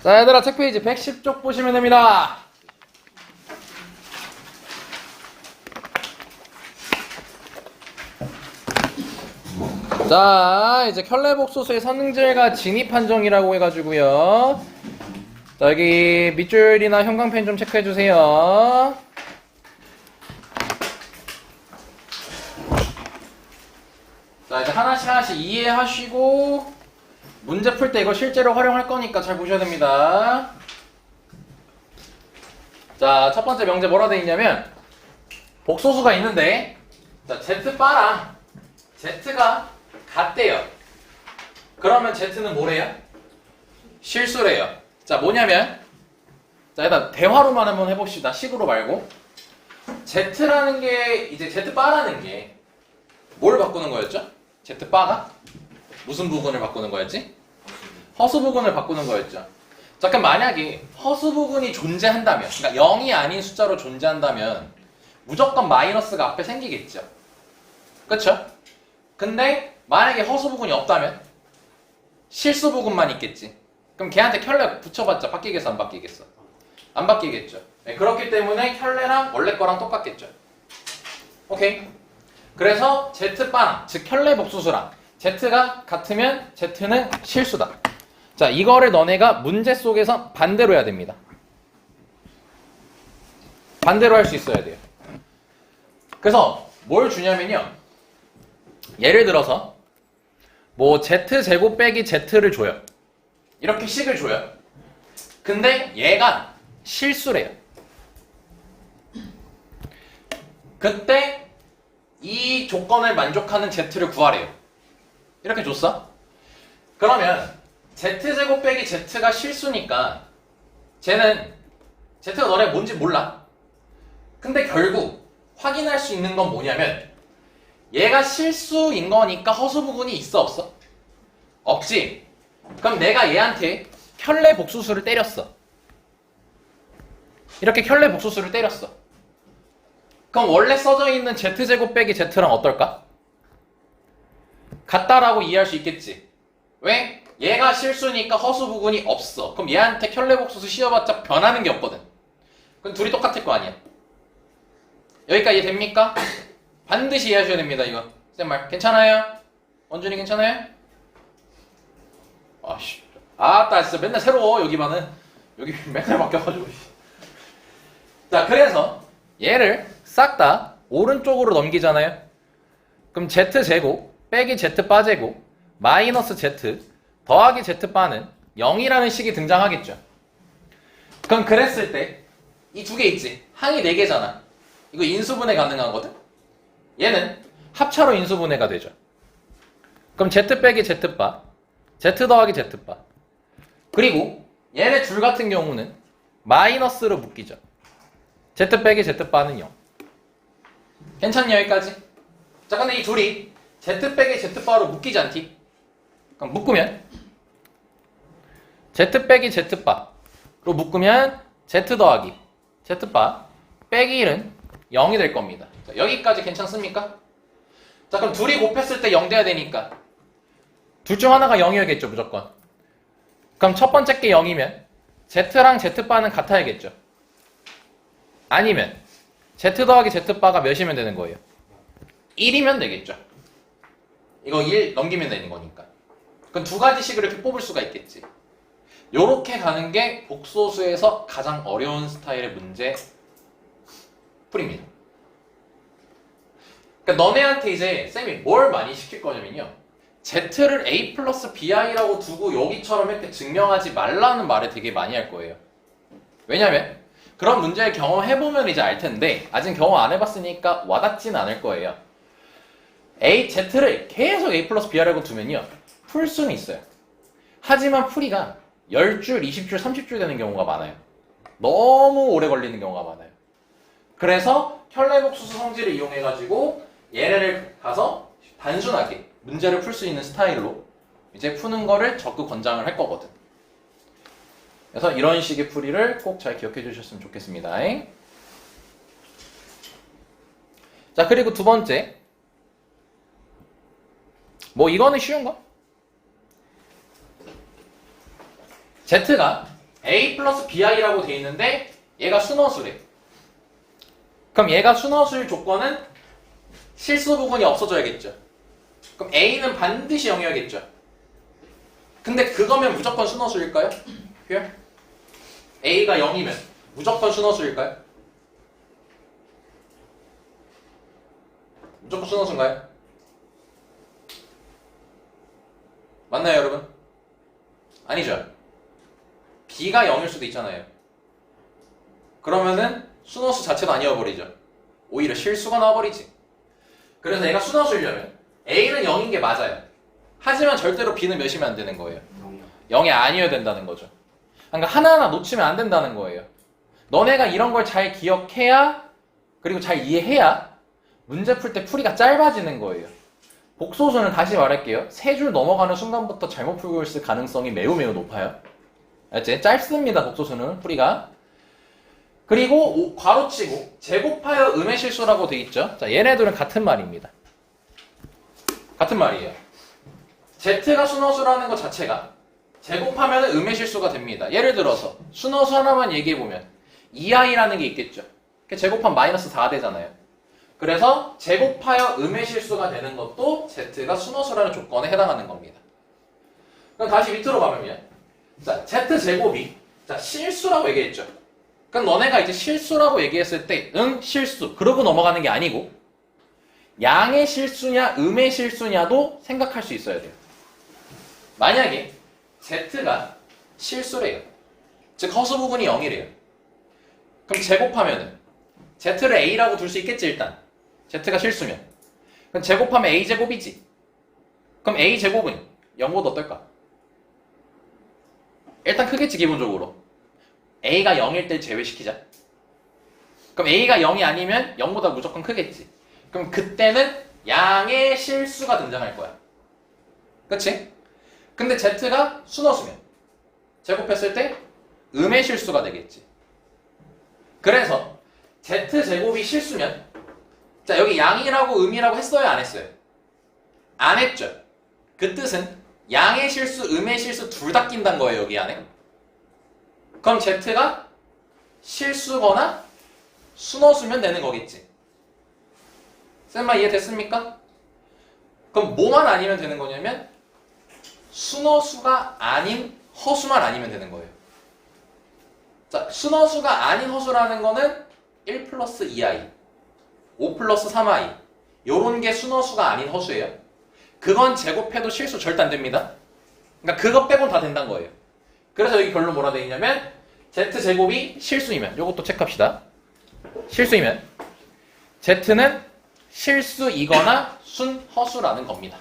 자, 얘들아, 책 페이지 110쪽 보시면 됩니다. 자, 이제 켤레복소수의 선응질과 진입한정이라고 해가지고요. 자, 여기 밑줄이나 형광펜 좀 체크해주세요. 자, 이제 하나씩 이해하시고 문제 풀 때 이거 실제로 활용할 거니까 잘 보셔야 됩니다. 자, 첫 번째 명제 뭐라 돼 있냐면 복소수가 있는데, 자, Z바랑 Z가 같대요. 그러면 Z는 뭐래요? 실수래요. 자, 뭐냐면, 자, 일단 대화로만 한번 해봅시다. 식으로 말고. Z라는 게, 이제 Z바라는 게 뭘 바꾸는 거였죠? Z바가? 무슨 부분을 바꾸는 거였지? 허수 부분을 바꾸는 거였죠. 자, 그럼 만약에 허수 부분이 존재한다면, 그러니까 0이 아닌 숫자로 존재한다면 무조건 마이너스가 앞에 생기겠죠. 그쵸? 근데 만약에 허수 부분이 없다면 실수 부분만 있겠지. 그럼 걔한테 켤레 붙여봤자 바뀌겠어, 안 바뀌겠어? 안 바뀌겠죠. 네, 그렇기 때문에 켤레랑 원래 거랑 똑같겠죠. 오케이. 그래서 Z바랑, 즉 켤레 복수수랑 Z가 같으면 Z는 실수다. 자, 이거를 너네가 문제 속에서 반대로 해야 됩니다. 반대로 할 수 있어야 돼요. 그래서 뭘 주냐면요, 예를 들어서 뭐 Z제곱 빼기 Z를 줘요. 이렇게 식을 줘요. 근데 얘가 실수래요. 그때 이 조건을 만족하는 Z를 구하래요. 이렇게 줬어? 그러면 Z제곱 빼기 Z가 실수니까 쟤는 Z가 너네 뭔지 몰라. 근데 결국 확인할 수 있는 건 뭐냐면 얘가 실수인 거니까 허수 부분이 있어, 없어? 없지? 그럼 내가 얘한테 켤레 복수수를 때렸어. 이렇게 켤레 복수수를 때렸어. 그럼 원래 써져 있는 Z제곱 빼기 Z랑 어떨까? 같다라고 이해할 수 있겠지. 왜? 얘가 실수니까 허수 부분이 없어. 그럼 얘한테 켤레 복수수 씌워봤자 변하는 게 없거든. 그럼 둘이 똑같을 거 아니야. 여기까지 이해됩니까? 반드시 이해하셔야 됩니다, 이거. 쌤말 괜찮아요? 원준이 괜찮아요? 아씨, 아따 진짜 맨날 새로워. 여기만은 여기 맨날 바뀌어가지고. 자, 그래서 얘를 싹 다 오른쪽으로 넘기잖아요. 그럼 Z제곱 빼기 Z바 제곱 마이너스 Z 더하기 Z바는 0이라는 식이 등장하겠죠. 그럼 그랬을 때 이 두 개 있지? 항이 4개잖아. 이거 인수분해 가능하거든? 얘는 합차로 인수분해가 되죠. 그럼 Z 빼기 Z바 Z 더하기 Z바, 그리고 얘네 둘 같은 경우는 마이너스로 묶이죠. Z 빼기 Z바는 0. 괜찮니, 여기까지? 자, 근데 이 둘이 Z 빼기 Z바로 묶이지 않지? 그럼 묶으면 Z 빼기 Z바로 묶으면 Z 더하기 Z바 빼기 1은 0이 될 겁니다. 자, 여기까지 괜찮습니까? 자, 그럼 둘이 곱했을 때 0 돼야 되니까 둘 중 하나가 0이어야겠죠, 무조건. 그럼 첫 번째 게 0이면 Z랑 Z바는 같아야겠죠. 아니면 Z 더하기 Z바가 몇이면 되는 거예요? 1이면 되겠죠. 이거 1 넘기면 되는 거니까. 그럼 두 가지 식으로 이렇게 뽑을 수가 있겠지. 요렇게 가는 게 복소수에서 가장 어려운 스타일의 문제 풀입니다. 그러니까 너네한테 이제 쌤이 뭘 많이 시킬 거냐면요, Z를 A 플러스 BI라고 두고 여기처럼 이렇게 증명하지 말라는 말을 되게 많이 할 거예요. 왜냐면 그런 문제를 경험해보면 이제 알 텐데 아직 경험 안 해봤으니까 와닿지는 않을 거예요. Z를 계속 A 플러스 B라고 두면요, 풀 수는 있어요. 하지만 풀이가 10줄, 20줄, 30줄 되는 경우가 많아요. 너무 오래 걸리는 경우가 많아요. 그래서 켤레복수수 성질을 이용해가지고 얘네를 가서 단순하게 문제를 풀 수 있는 스타일로 이제 푸는 거를 적극 권장을 할 거거든. 그래서 이런 식의 풀이를 꼭 잘 기억해 주셨으면 좋겠습니다. 자, 그리고 두 번째, 뭐 이거는 쉬운 거? Z가 A 플러스 BI라고 돼 있는데 얘가 순허수래. 그럼 얘가 순허수일 조건은 실수 부분이 없어져야겠죠. 그럼 A는 반드시 0이어야겠죠. 근데 그거면 무조건 순허수일까요? here? A가 0이면 무조건 순허수일까요? 무조건 순허수인가요? 맞나요, 여러분? 아니죠. B가 0일 수도 있잖아요. 그러면은 순허수 자체도 아니어버리죠. 오히려 실수가 나와버리지. 그래서 얘가 순허수이려면 A는 0인 게 맞아요. 하지만 절대로 B는 몇이면 안 되는 거예요? 0이 아니어야 된다는 거죠. 그러니까 하나하나 놓치면 안 된다는 거예요. 너네가 이런 걸 잘 기억해야, 그리고 잘 이해해야 문제 풀 때 풀이가 짧아지는 거예요. 복소수는 다시 말할게요. 세 줄 넘어가는 순간부터 잘못 풀고 있을 가능성이 매우 높아요. 알지? 짧습니다, 복소수는 풀이가. 그리고 괄호치고 제곱하여 음의 실수라고 돼 있죠. 자, 얘네들은 같은 말입니다. 같은 말이에요. Z가 순허수라는 것 자체가 제곱하면 음의 실수가 됩니다. 예를 들어서 순허수 하나만 얘기해보면 2i라는 게 있겠죠. 제곱하면 마이너스 4 되잖아요. 그래서 제곱하여 음의 실수가 되는 것도 Z가 순허수라는 조건에 해당하는 겁니다. 그럼 다시 밑으로 가면요. 자, Z제곱이 자, 실수라고 얘기했죠. 그럼 너네가 이제 실수라고 얘기했을 때 응, 실수 그러고 넘어가는 게 아니고 양의 실수냐 음의 실수냐도 생각할 수 있어야 돼요. 만약에 Z가 실수래요. 즉 허수 부분이 0이래요. 그럼 제곱하면은 Z를 A라고 둘 수 있겠지 일단. Z가 실수면. 그럼 제곱하면 A제곱이지. 그럼 A제곱은 0보다 어떨까? 일단 크겠지 기본적으로. A가 0일 때 제외시키자. 그럼 A가 0이 아니면 0보다 무조건 크겠지. 그럼 그때는 양의 실수가 등장할 거야. 그치? 근데 Z가 순허수면 제곱했을 때 음의 실수가 되겠지. 그래서 Z제곱이 실수면 자 여기 양이라고 음이라고 했어요 안 했어요? 안 했죠. 그 뜻은 양의 실수 음의 실수 둘 다 낀다는 거예요 여기 안에. 그럼 Z가 실수거나 순허수면 되는 거겠지. 쌤마 이해됐습니까? 그럼 뭐만 아니면 되는 거냐면 순허수가 아닌 허수만 아니면 되는 거예요. 자, 순허수가 아닌 허수라는 거는 1 플러스 2i, 5 플러스 3i 요런 게 순허수가 아닌 허수예요. 그건 제곱해도 실수 절대 안 됩니다. 그러니까 그거 빼곤 다 된다는 거예요. 그래서 여기 결론 뭐라 돼 있냐면 Z제곱이 실수이면 요것도 체크합시다. 실수이면 Z는 실수이거나 순허수라는 겁니다.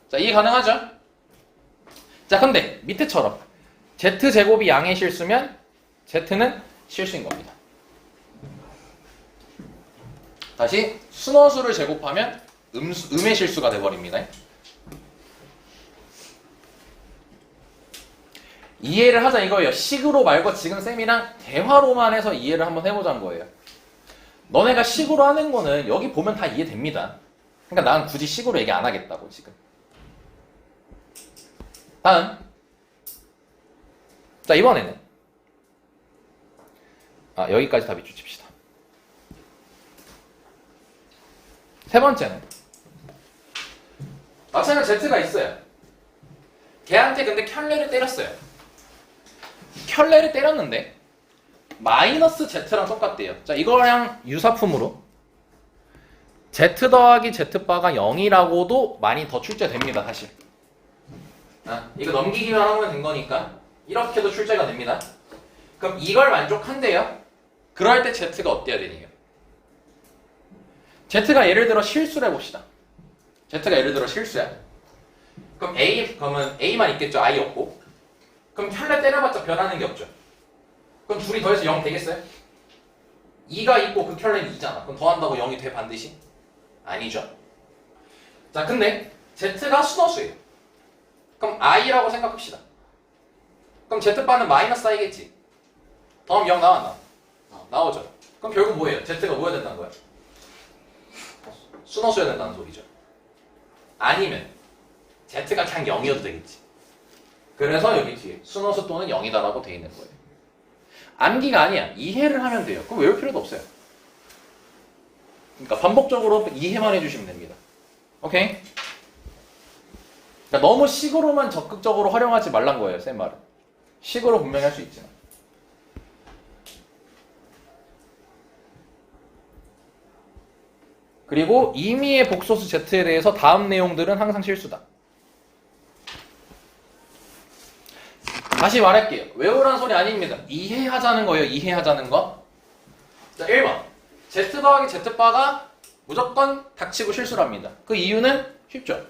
자, 이해 가능하죠? 자, 근데 밑에처럼 Z제곱이 양의 실수면 Z는 실수인 겁니다. 다시 순허수를 제곱하면 음의 실수가 돼버립니다. 이해를 하자 이거예요. 식으로 말고 지금 쌤이랑 대화로만 해서 이해를 한번 해보자는 거예요. 너네가 식으로 하는 거는 여기 보면 다 이해됩니다. 그러니까 난 굳이 식으로 얘기 안 하겠다고 지금. 다음. 자, 이번에는 여기까지 다 밑줄 칩시다. 세 번째는 마찬가지 Z가 있어요. 걔한테 근데 켤레를 때렸어요. 켤레를 때렸는데 마이너스 Z랑 똑같대요. 자, 이거랑 유사품으로 Z 더하기 Z바가 0이라고도 많이 더 출제됩니다, 사실. 이거 넘기기만 하면 된 거니까 이렇게도 출제가 됩니다. 그럼 이걸 만족한대요. 그럴 때 Z가 어때야 되니요? Z가 예를 들어 실수를 해봅시다. Z가 예를 들어 실수야. 그러면 A만 있겠죠. I 없고. 그럼 켤레 때려봤자 변하는 게 없죠. 그럼 둘이 더해서 0 되겠어요? 2가 있고 그 켤레는 2잖아. 그럼 더한다고 0이 돼 반드시? 아니죠. 자, 근데 Z가 순허수예요. 그럼 I라고 생각합시다. 그럼 Z바는 마이너스 I겠지. 더하면 0 나왔나? 나오죠. 그럼 결국 뭐예요? Z가 뭐여야 된다는 거야? 순허수여야 된다는 소리죠. 아니면 Z가 그냥 0이어도 되겠지. 그래서 여기 뒤에 순호수 또는 0이다라고 돼 있는 거예요. 암기가 아니야. 이해를 하면 돼요. 그럼 외울 필요도 없어요. 그러니까 반복적으로 이해만 해주시면 됩니다. 오케이? 그러니까 너무 식으로만 적극적으로 활용하지 말란 거예요. 쌤 말은. 식으로 분명히 할 수 있지만. 그리고 임의의 복소수 Z에 대해서 다음 내용들은 항상 실수다. 다시 말할게요. 외우라는 소리 아닙니다. 이해하자는 거예요. 이해하자는 거. 자, 1번. Z 더하기 Z바가 무조건 닥치고 실수랍니다. 그 이유는 쉽죠.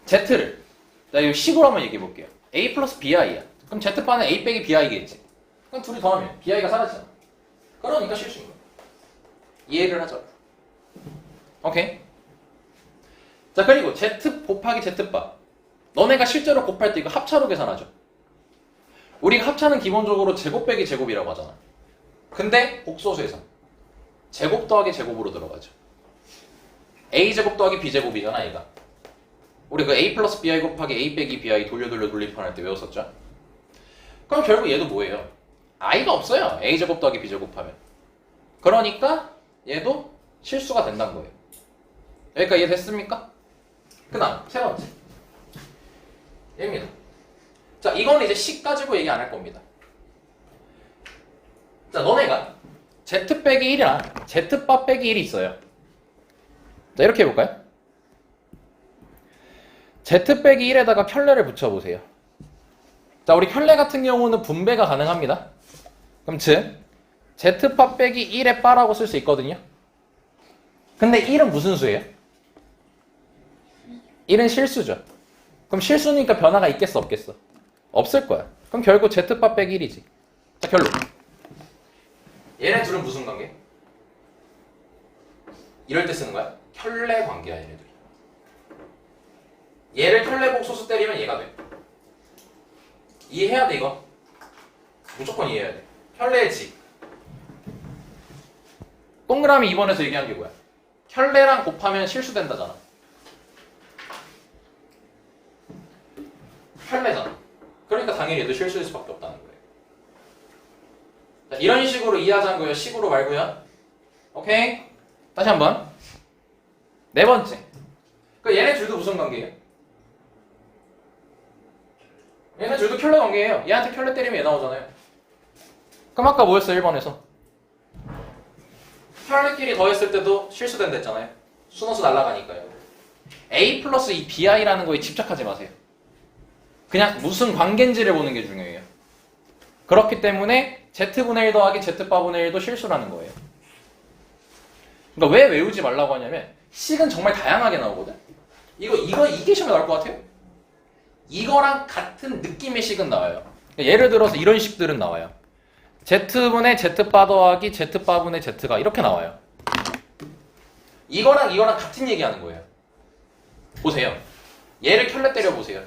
Z를 자, 이거 식으로 한번 얘기해 볼게요. A 플러스 BI야. 그럼 Z바는 A 빼기 BI겠지. 그럼 둘이 더하면 BI가 사라지잖아. 그러니까 실수인 거야. 이해를 하자고. 오케이? 자, 그리고 Z 곱하기 Z바. 너네가 실제로 곱할 때 이거 합차로 계산하죠. 우리가 합차는 기본적으로 제곱 빼기 제곱이라고 하잖아. 근데 복소수에서 제곱 더하기 제곱으로 들어가죠. A제곱 더하기 B제곱이잖아, 얘가. 우리 그 A 플러스 BI 곱하기 A 빼기 BI 돌려 돌림판할 때 외웠었죠? 그럼 결국 얘도 뭐예요? I가 없어요. A제곱 더하기 B제곱 하면. 그러니까 얘도 실수가 된다는 거예요. 여기까지 이해됐습니까? 그 다음 세 번째 얘입니다. 자, 이거는 이제 식 가지고 얘기 안 할 겁니다. 자, 너네가 Z 빼기 1이랑 Z바 빼기 1이 있어요. 자, 이렇게 해볼까요? Z 빼기 1에다가 켤레를 붙여보세요. 자, 우리 켤레 같은 경우는 분배가 가능합니다. 그럼 즉 Z바 빼기 1의 바라고 쓸 수 있거든요. 근데 1은 무슨 수예요? 1은 실수죠. 그럼 실수니까 변화가 있겠어 없겠어? 없을 거야. 그럼 결국 Z바 빼기 1이지. 자, 결론. 얘네 둘은 무슨 관계? 이럴 때 쓰는 거야? 켤레 관계야, 얘네들이. 얘를 켤레 복소수 때리면 얘가 돼. 이해해야 돼, 이거. 무조건 이해해야 돼. 켤레의 직. 동그라미 2번에서 얘기한 게 뭐야? 켤레랑 곱하면 실수된다잖아. 켤레잖아. 그러니까 당연히 얘도 실수일 수밖에 없다는 거예요. 자, 이런 식으로 이해하자는 거예요. 식으로 말고요. 오케이? 다시 한번. 네 번째. 그 얘네 둘도 무슨 관계예요? 얘네 둘도 켤레 관계예요. 얘한테 켤레 때리면 얘 나오잖아요. 그럼 아까 뭐였어? 1번에서. 켤레끼리 더했을 때도 실수된다 했잖아요. 순호수 날아가니까요. A 플러스 이 BI라는 거에 집착하지 마세요. 그냥 무슨 관계인지를 보는 게 중요해요. 그렇기 때문에 Z분의 1 더하기 Z바분의 1도 실수라는 거예요. 그러니까 왜 외우지 말라고 하냐면 식은 정말 다양하게 나오거든. 이게 시험에 나올 것 같아요? 이거랑 같은 느낌의 식은 나와요. 그러니까 예를 들어서 이런 식들은 나와요. Z분의 Z바 더하기 Z바분의 Z가 이렇게 나와요. 이거랑 같은 얘기하는 거예요. 보세요. 얘를 켤레 때려보세요.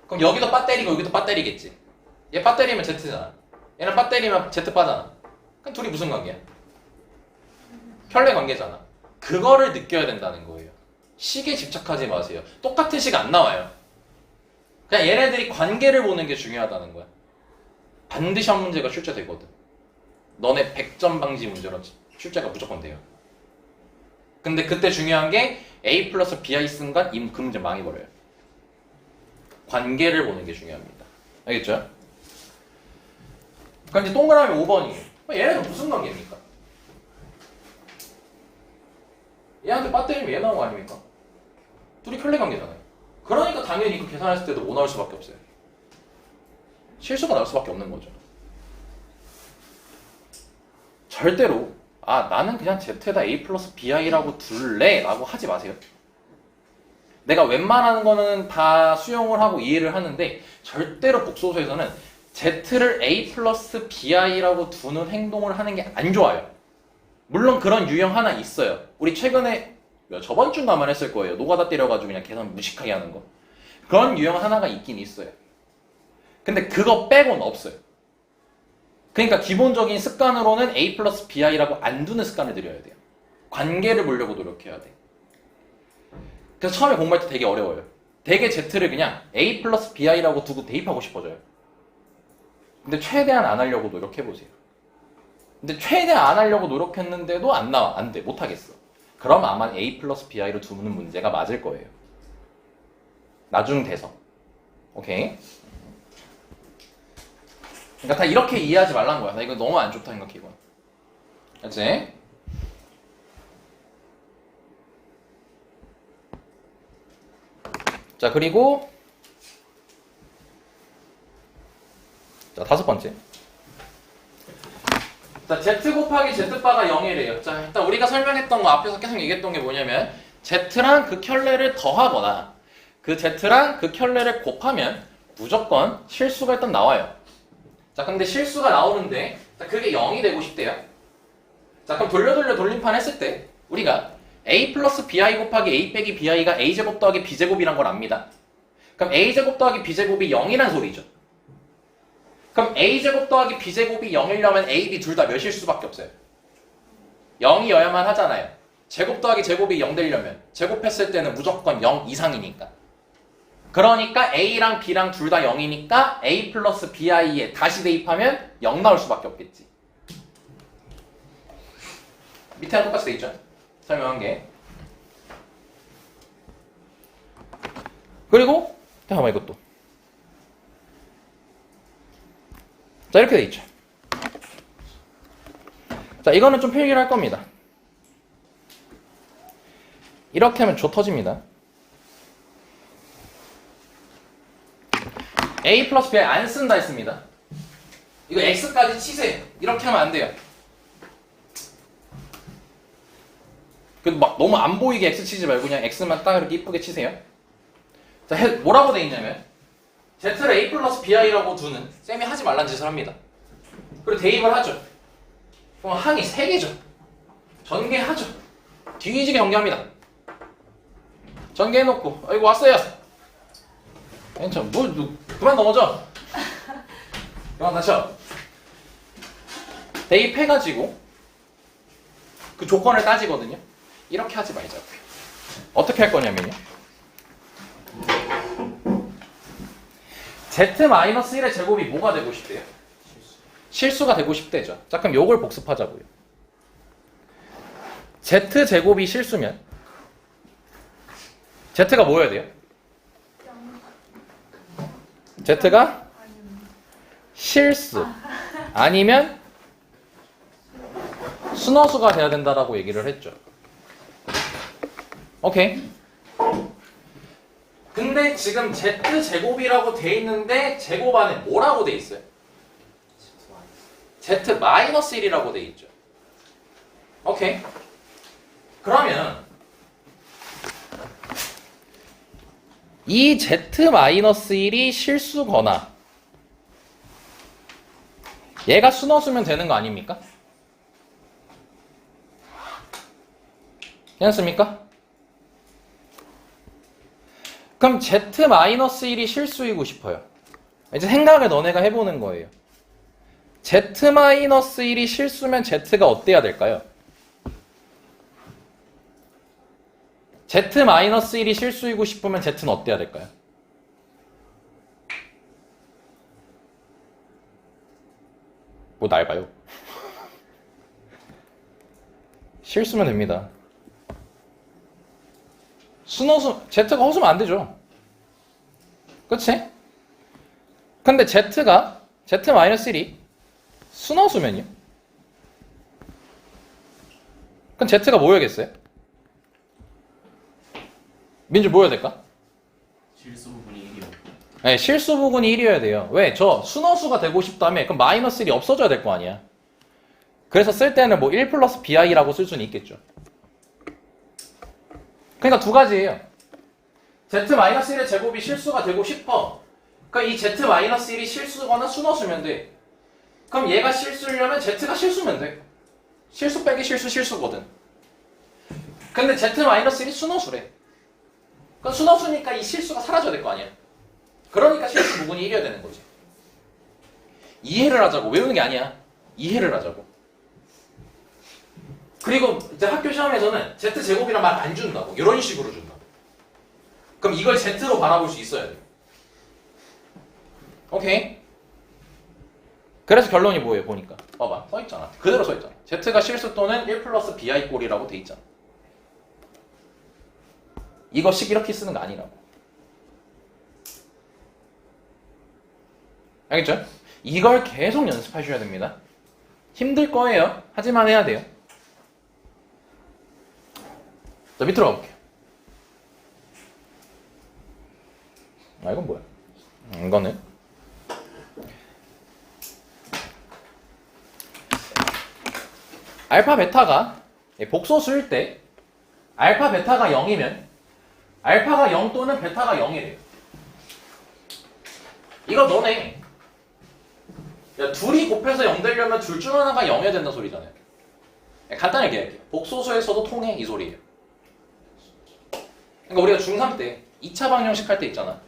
그럼 여기도 빠 때리고 여기도 빠 때리겠지. 얘 빠 때리면 Z잖아. 얘는 빠 때리면 Z바잖아. 그럼 둘이 무슨 관계야? 켤레 관계잖아. 그거를 느껴야 된다는 거예요. 식에 집착하지 마세요. 똑같은 식 안 나와요. 그냥 얘네들이 관계를 보는 게 중요하다는 거야. 반드시 한 문제가 출제되거든. 너네 100점 방지 문제로 출제가 무조건 돼요. 근데 그때 중요한 게 A 플러스 BI 쓴간 그 문제 망해버려요. 관계를 보는 게 중요합니다. 알겠죠? 그럼 이제 동그라미 5번이에요. 얘네는 무슨 관계입니까? 얘한테 빠 때리면 얘 나온 거 아닙니까? 둘이 켤레 관계잖아요. 그러니까 당연히 이거 계산했을 때도 뭐 나올 수밖에 없어요. 실수가 나올 수밖에 없는 거죠. 절대로 나는 그냥 Z에다 A 플러스 BI라고 둘래 라고 하지 마세요. 내가 웬만한 거는 다 수용을 하고 이해를 하는데 절대로 복소수에서는 Z를 A 플러스 BI라고 두는 행동을 하는 게 안 좋아요. 물론 그런 유형 하나 있어요. 우리 최근에 저번 주인가만 했을 거예요. 노가다 때려가지고 그냥 계산 무식하게 하는 거. 그런 유형 하나가 있긴 있어요. 근데 그거 빼고는 없어요. 그러니까 기본적인 습관으로는 A 플러스 BI라고 안 두는 습관을 들여야 돼요. 관계를 보려고 노력해야 돼. 그래서 처음에 공부할 때 되게 어려워요. 되게 Z를 그냥 A 플러스 BI라고 두고 대입하고 싶어져요. 근데 최대한 안 하려고 노력해보세요. 근데 최대한 안 하려고 노력했는데도 안 나와. 안 돼. 못하겠어. 그럼 아마 A 플러스 BI로 두는 문제가 맞을 거예요. 나중 돼서. 오케이? 그러니까 다 이렇게 이해하지 말란 거야. 나 이거 너무 안 좋다 생각해, 이건. 알지? 자, 그리고 자, 5번째. 자, Z 곱하기 Z바가 0이래요. 자, 일단 우리가 설명했던 거 앞에서 계속 얘기했던 게 뭐냐면 Z랑 그 켤레를 더하거나 그 Z랑 그 켤레를 곱하면 무조건 실수가 일단 나와요. 자, 근데 실수가 나오는데 자, 그게 0이 되고 싶대요. 자, 그럼 돌림판 했을 때 우리가 A 플러스 BI 곱하기 A 빼기 BI가 A제곱 더하기 B제곱이란 걸 압니다. 그럼 A제곱 더하기 B제곱이 0이란 소리죠. 그럼 A제곱 더하기 B제곱이 0이려면 A, B 둘 다 몇일 수밖에 없어요? 0이어야만 하잖아요. 제곱 더하기 제곱이 0 되려면 제곱했을 때는 무조건 0 이상이니까. 그러니까 A랑 B랑 둘 다 0이니까 A 플러스 BI에 다시 대입하면 0 나올 수밖에 없겠지. 밑에랑 똑같이 돼 있죠? 설명한 게. 그리고 잠깐만 이것도. 자, 이렇게 돼 있죠. 자, 이거는 좀 필기를 할 겁니다. 이렇게 하면 조 터집니다. A 플러스 B 안 쓴다 했습니다. 이거 X까지 치세요. 이렇게 하면 안 돼요. 그래도 막 너무 안 보이게 X 치지 말고 그냥 X만 딱 이렇게 이쁘게 치세요. 자, 뭐라고 돼 있냐면 Z를 A 플러스 BI라고 두는 쌤이 하지 말란 짓을 합니다. 그리고 대입을 하죠. 그럼 항이 3개죠. 전개하죠. 뒤지게 전개합니다. 전개해놓고 아이고 왔어요. 괜찮아. 그만 넘어져. 그만 다쳐. 대입해가지고 그 조건을 따지거든요. 이렇게 하지 말자고요. 어떻게 할 거냐면요. Z-1의 제곱이 뭐가 되고 싶대요? 실수가 되고 싶대죠. 자, 그럼 요걸 복습하자고요. Z제곱이 실수면 Z가 뭐여야 돼요? Z가 실수 아니면 순허수가 돼야 된다라고 얘기를 했죠. 오케이. 근데 지금 Z제곱이라고 돼 있는데 제곱 안에 뭐라고 돼 있어요? Z-1이라고 돼 있죠. 오케이. 그러면 이 Z-1이 실수거나 얘가 순허수면 되는 거 아닙니까? 괜찮습니까? 그럼 Z-1이 실수이고 싶어요. 이제 생각을 너네가 해보는 거예요. Z-1이 실수면 Z가 어때야 될까요? Z-1이 실수이고 싶으면 Z는 어때야 될까요? 뭐 날 봐요. 실수면 됩니다. 순허수, Z가 허수면 안 되죠. 그치? 근데 Z가 Z-1이 순허수면요? 그럼 Z가 뭐여야겠어요? 민주 뭐여야 될까? 실수 부분이 1이요. 네, 실수 부분이 1이어야 돼요. 왜? 저 순허수가 되고 싶다며 그럼 마이너스 1이 없어져야 될 거 아니야. 그래서 쓸 때는 뭐 1 플러스 BI라고 쓸 수는 있겠죠. 그러니까 두 가지예요. Z-1의 제곱이 실수가 되고 싶어. 그러니까 이 Z-1이 실수거나 순허수면 돼. 그럼 얘가 실수려면 Z가 실수면 돼. 실수 빼기 실수거든. 근데 Z-1이 순허수래. 그럼 순허수니까 이 실수가 사라져야 될 거 아니야. 그러니까 실수 부분이 1이어야 되는 거지. 이해를 하자고. 외우는 게 아니야. 이해를 하자고. 그리고 이제 학교 시험에서는 Z제곱이란 말 안 준다고. 이런 식으로 준다고. 그럼 이걸 Z로 바라볼 수 있어야 돼. 오케이. 그래서 결론이 뭐예요? 보니까 봐봐, 써있잖아. 그대로 써있잖아. Z가 실수 또는 1 플러스 bi 꼴이라고 돼 있잖아. 이거 식 이렇게 쓰는 거 아니라고. 알겠죠? 이걸 계속 연습하셔야 됩니다. 힘들 거예요. 하지만 해야 돼요. 자, 밑으로 가볼게요. 아, 이건 뭐야? 이거는 알파 베타가 복소수일 때 알파 베타가 0이면 알파가 0 또는 베타가 0이래요. 이거 너네 야, 둘이 곱해서 0 되려면 둘 중 하나가 0이어야 된다는 소리잖아요. 간단히 얘기할게요. 복소수에서도 통해 이 소리예요. 그러니까 우리가 중3 때 2차 방정식 할 때 있잖아.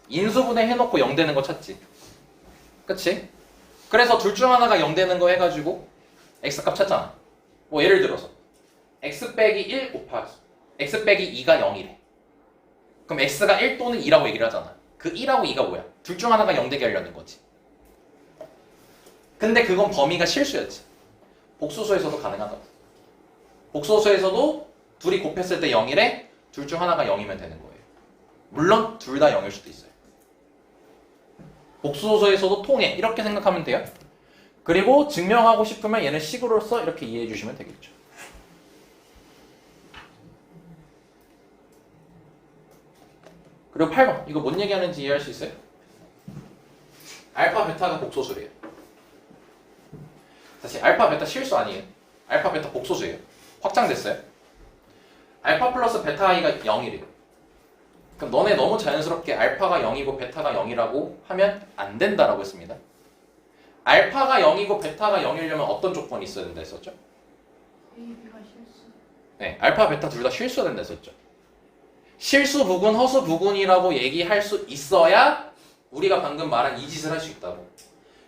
인수분해 해놓고 0 되는 거 찾지. 그치? 그래서 둘 중 하나가 0 되는 거 해가지고 x값 찾잖아. 뭐 예를 들어서 x 빼기 1 곱하기 x 빼기 2가 0이래. 그럼 x가 1 또는 2라고 얘기를 하잖아. 그 1하고 2가 뭐야? 둘 중 하나가 0 되게 하려는 거지. 근데 그건 범위가 실수였지. 복소수에서도 가능하다. 복소수에서도 둘이 곱했을 때 0이래. 둘 중 하나가 0이면 되는 거예요. 물론 둘 다 0일 수도 있어요. 복소수에서도 통해. 이렇게 생각하면 돼요. 그리고 증명하고 싶으면 얘는 식으로서 이렇게 이해해 주시면 되겠죠. 그리고 8번. 이거 뭔 얘기하는지 이해할 수 있어요? 알파 베타가 복소수래요. 다시 알파 베타 실수 아니에요. 알파 베타 복소수예요. 확장됐어요. 알파 플러스 베타 i가 0이래요. 그럼 너네 너무 자연스럽게 알파가 0이고 베타가 0이라고 하면 안 된다라고 했습니다. 알파가 0이고 베타가 0이려면 어떤 조건이 있어야 된다 했었죠? AB가 실수. 네, 알파 베타 둘 다 실수가 된다 했었죠. 실수 부분, 허수 부분이라고 얘기할 수 있어야 우리가 방금 말한 이 짓을 할 수 있다고.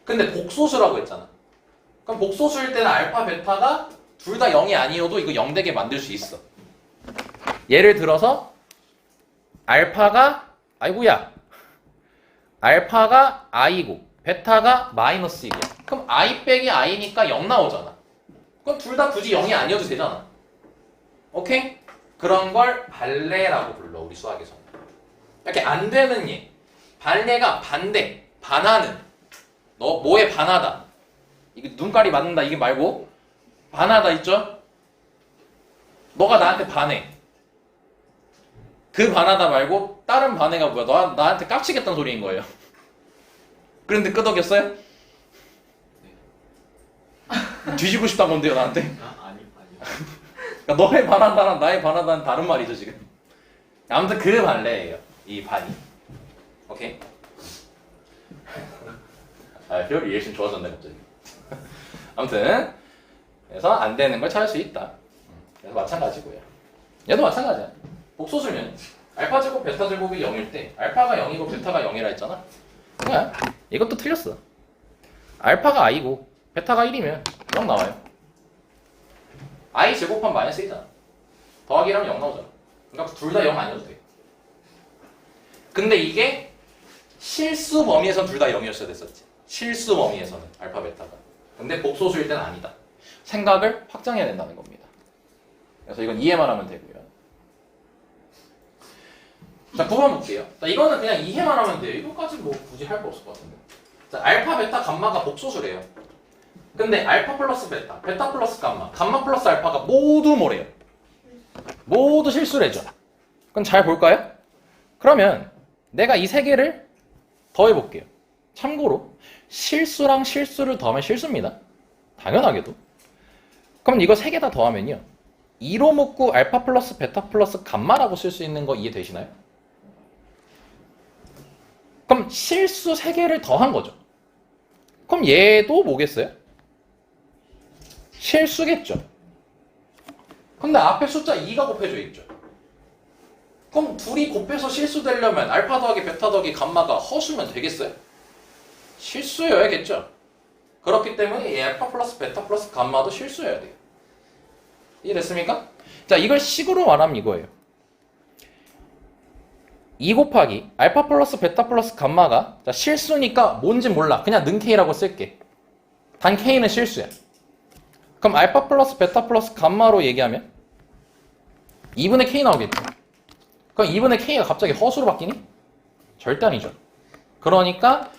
근데 복소수라고 했잖아. 그럼 복소수일 때는 알파 베타가 둘 다 0이 아니어도 이거 0 되게 만들 수 있어. 예를 들어서 알파가 알파가 i고 베타가 마이너스 1이야. 그럼 i 빼기 i니까 0 나오잖아. 그럼 둘 다 굳이 0이 아니어도 되잖아. 오케이? 그런 걸 반례라고 불러 우리 수학에서. 이렇게 안 되는 예. 반례가 반대, 반하는. 너 뭐에 반하다. 이게 눈깔이 맞는다 이게 말고 반하다 있죠? 너가 나한테 반해. 그 반하다 말고 다른 반해가 뭐야? 나한테 깝치겠다는 소리인 거예요. 그런데 끄덕였어요? 뒤지고 싶단 건데요 나한테? 아니. 그러니까 너의 반하다랑 나의 반하다는 다른 말이죠 지금. 아무튼 그 반례예요. 이 반이. 오케이? 효율이 열심히 좋아졌네 갑자기. 아무튼 그래서 안 되는 걸 찾을 수 있다. 그래서 마찬가지고요. 얘도 마찬가지야. 복소수면 알파 제곱 베타 제곱이 0일 때 알파가 0이고 베타가 0이라 했잖아. 그냥 이것도 틀렸어. 알파가 i고 베타가 1이면 0 나와요. i 제곱하면 마이너스 1이잖아. 더하기라면 0 나오잖아. 그러니까 둘 다 0 아니어도 돼. 근데 이게 실수 범위에선 둘 다 0이었어야 됐었지. 실수 범위에서는 알파 베타가. 근데 복소수일 때는 아니다. 생각을 확장해야 된다는 겁니다. 그래서 이건 이해만 하면 되고요. 자, 9번 볼게요. 자, 이거는 그냥 이해만 하면 돼요. 이거까지 뭐 굳이 할 거 없을 것 같은데. 자, 알파, 베타, 감마가 복소수래요. 근데 알파 플러스 베타, 베타 플러스 감마, 감마 플러스 알파가 모두 뭐래요? 모두 실수래죠. 그럼 잘 볼까요? 그러면 내가 이 세 개를 더해볼게요. 참고로 실수랑 실수를 더하면 실수입니다. 당연하게도. 그럼 이거 세 개 다 더하면요. 2로 묶고 알파 플러스 베타 플러스 감마라고 쓸 수 있는 거 이해되시나요? 그럼 실수 3개를 더한 거죠. 그럼 얘도 뭐겠어요? 실수겠죠. 근데 앞에 숫자 2가 곱해져 있죠. 그럼 둘이 곱해서 실수 되려면 알파 더하기 베타 더하기 감마가 허수면 되겠어요? 실수여야겠죠. 그렇기 때문에 이 알파 플러스 베타 플러스 감마도 실수여야 돼요. 이해됐습니까? 자, 이걸 식으로 말하면 이거예요. 2 곱하기 알파 플러스 베타 플러스 감마가 자, 실수니까 뭔지 몰라. 그냥 는 K라고 쓸게. 단 K는 실수야. 그럼 알파 플러스 베타 플러스 감마로 얘기하면 2분의 K 나오겠지. 그럼 2분의 K가 갑자기 허수로 바뀌니? 절대 아니죠. 그러니까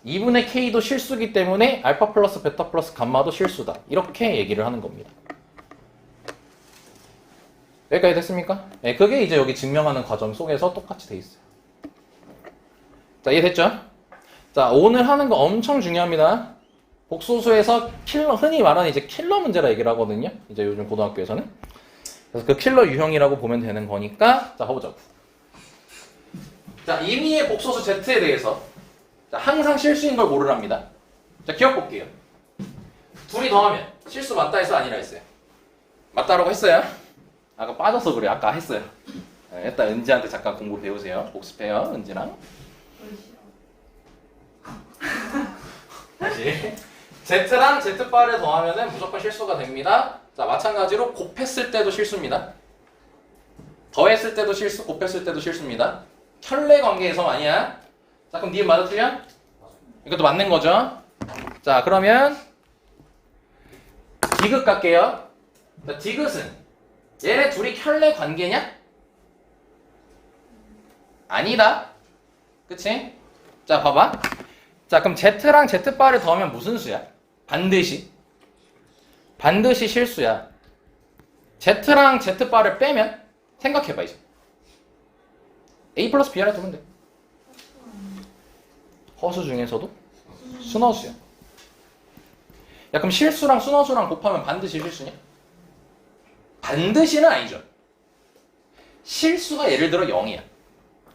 2분의 K도 실수기 때문에 알파 플러스 베타 플러스 감마도 실수다. 이렇게 얘기를 하는 겁니다. 여기까지 됐습니까? 네, 그게 이제 여기 증명하는 과정 속에서 똑같이 돼 있어요. 자, 이해됐죠? 자, 오늘 하는 거 엄청 중요합니다. 복소수에서 킬러, 흔히 말하는 이제 킬러 문제라 얘기를 하거든요. 이제 요즘 고등학교에서는. 그래서 그 킬러 유형이라고 보면 되는 거니까, 자, 가보자고. 자, 임의의 복소수 Z에 대해서 자, 항상 실수인 걸 고르랍니다. 자, 기억 볼게요. 둘이 더하면 실수 맞다 했어, 아니라 했어요? 맞다라고 했어요? 아까 빠져서 그래. 아까 했어요. 네, 일단 은지한테 잠깐 공부 배우세요. 복습해요, 은지랑. 다시. Z랑 Z바를 더하면 무조건 실수가 됩니다. 자, 마찬가지로 곱했을 때도 실수입니다. 더했을 때도 실수, 곱했을 때도 실수입니다. 켤레 관계에서 아니야. 자, 그럼 니은 맞아 틀려? 이것도 맞는 거죠. 자, 그러면 디귿 갈게요. 자, 디귿은 얘네 둘이 켤레 관계냐? 아니다. 그치? 자, 봐봐. 자, 그럼 Z랑 Z바를 더하면 무슨 수야? 반드시 실수야. Z랑 Z바를 빼면 생각해봐 이제. A 플러스 B를 두면 돼. 허수 중에서도 순허수야. 야, 그럼 실수랑 순허수랑 곱하면 반드시 실수냐? 반드시는 아니죠. 실수가 예를 들어 0이야.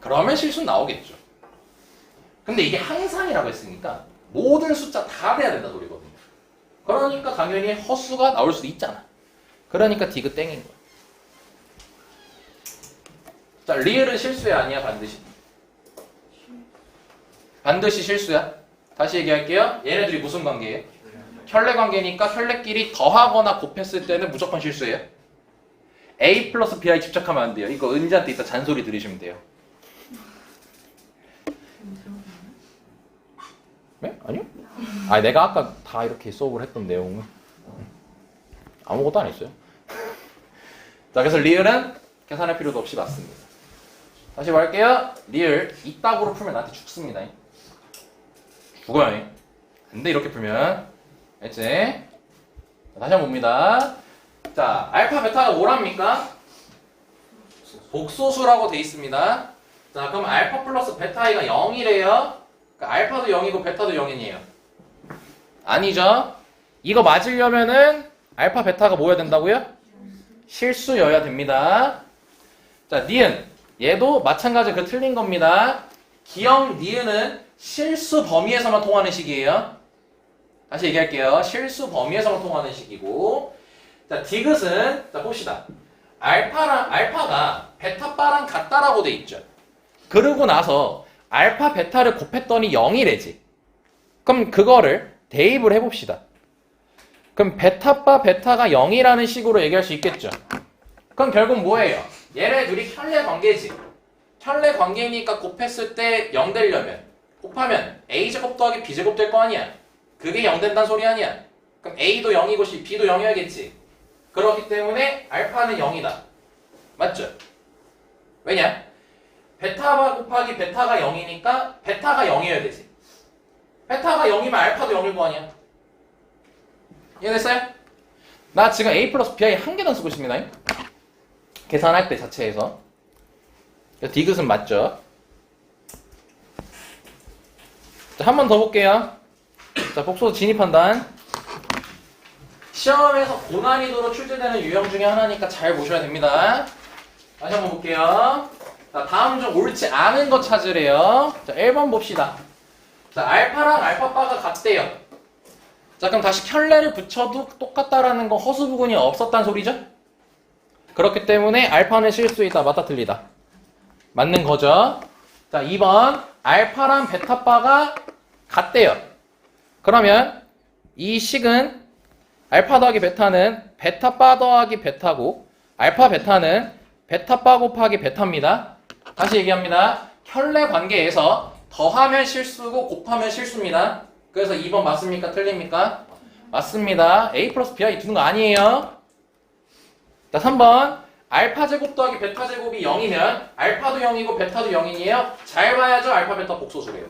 그러면 실수는 나오겠죠. 근데 이게 항상이라고 했으니까 모든 숫자 다 돼야 된다 소리거든요. 그러니까 당연히 허수가 나올 수도 있잖아. 그러니까 디귿 땡인 거야. 자, 리을은 실수야 아니야 반드시? 반드시 실수야. 다시 얘기할게요. 얘네들이 무슨 관계예요? 켤레 관계니까 켤레끼리 더하거나 곱했을 때는 무조건 실수예요. A 플러스 BI 집착하면 안 돼요. 이거 은지한테 이따 잔소리 들으시면 돼요. 네? 아니요? 아니, 내가 아까 다 이렇게 수업을 했던 내용은 아무것도 안 했어요. 자, 그래서 리을은 계산할 필요도 없이 맞습니다. 다시 말할게요. 리을 이따구로 풀면 나한테 죽습니다. 죽어요. 근데 이렇게 풀면 알지? 다시 한번 봅니다. 자, 알파 베타가 뭐랍니까? 복소수라고 돼 있습니다. 자, 그럼 알파 플러스 베타 i가 0이래요. 그러니까 알파도 0이고 베타도 0이에요. 아니죠? 이거 맞으려면은 알파 베타가 뭐여야 된다고요? 실수여야 됩니다. 자, 니은 얘도 마찬가지 그 틀린 겁니다. 기억 니은은 실수 범위에서만 통하는 식이에요. 다시 얘기할게요. 실수 범위에서만 통하는 식이고, 자, 디귿은 자 봅시다. 알파가 베타바랑 같다라고 돼 있죠. 그러고 나서 알파 베타를 곱했더니 0이래지. 그럼 그거를 대입을 해봅시다. 그럼 베타바 베타가 0이라는 식으로 얘기할 수 있겠죠. 그럼 결국 뭐예요? 얘네 둘이 켤레 관계지. 켤레 관계니까 곱했을 때 0 되려면 곱하면 A제곱 더하기 B제곱 될 거 아니야. 그게 0 된다는 소리 아니야. 그럼 A도 0이고 B도 0이어야겠지. 그렇기 때문에 알파는 0이다. 맞죠? 왜냐? 베타바 곱하기 베타가 0이니까 베타가 0이어야 되지. 베타가 0이면 알파도 0일 거 아니야. 이해됐어요? 나 지금 A 플러스 BI 한 개만 쓰고 있습니다. 계산할 때 자체에서. 디귿은 맞죠? 자, 한 번 더 볼게요. 자, 복소수 진입판단. 시험에서 고난이도로 출제되는 유형 중에 하나니까 잘 보셔야 됩니다. 다시 한번 볼게요. 자, 다음 중 옳지 않은 거 찾으래요. 자, 1번 봅시다. 자, 알파랑 알파바가 같대요. 자, 그럼 다시 켤레를 붙여도 똑같다라는 건 허수 부분이 없었단 소리죠? 그렇기 때문에 알파는 실수이다. 맞다 틀리다. 맞는 거죠. 자, 2번 알파랑 베타바가 같대요. 그러면 이 식은 알파 더하기 베타는 베타바 더하기 베타고 알파 베타는 베타바 곱하기 베타입니다. 다시 얘기합니다. 켤레 관계에서 더하면 실수고 곱하면 실수입니다. 그래서 2번 맞습니까? 틀립니까? 맞습니다. A 플러스 B하기 두는 거 아니에요. 자, 3번. 알파 제곱 더하기 베타 제곱이 0이면 알파도 0이고 베타도 0이에요. 잘 봐야죠. 알파 베타 복소수래요.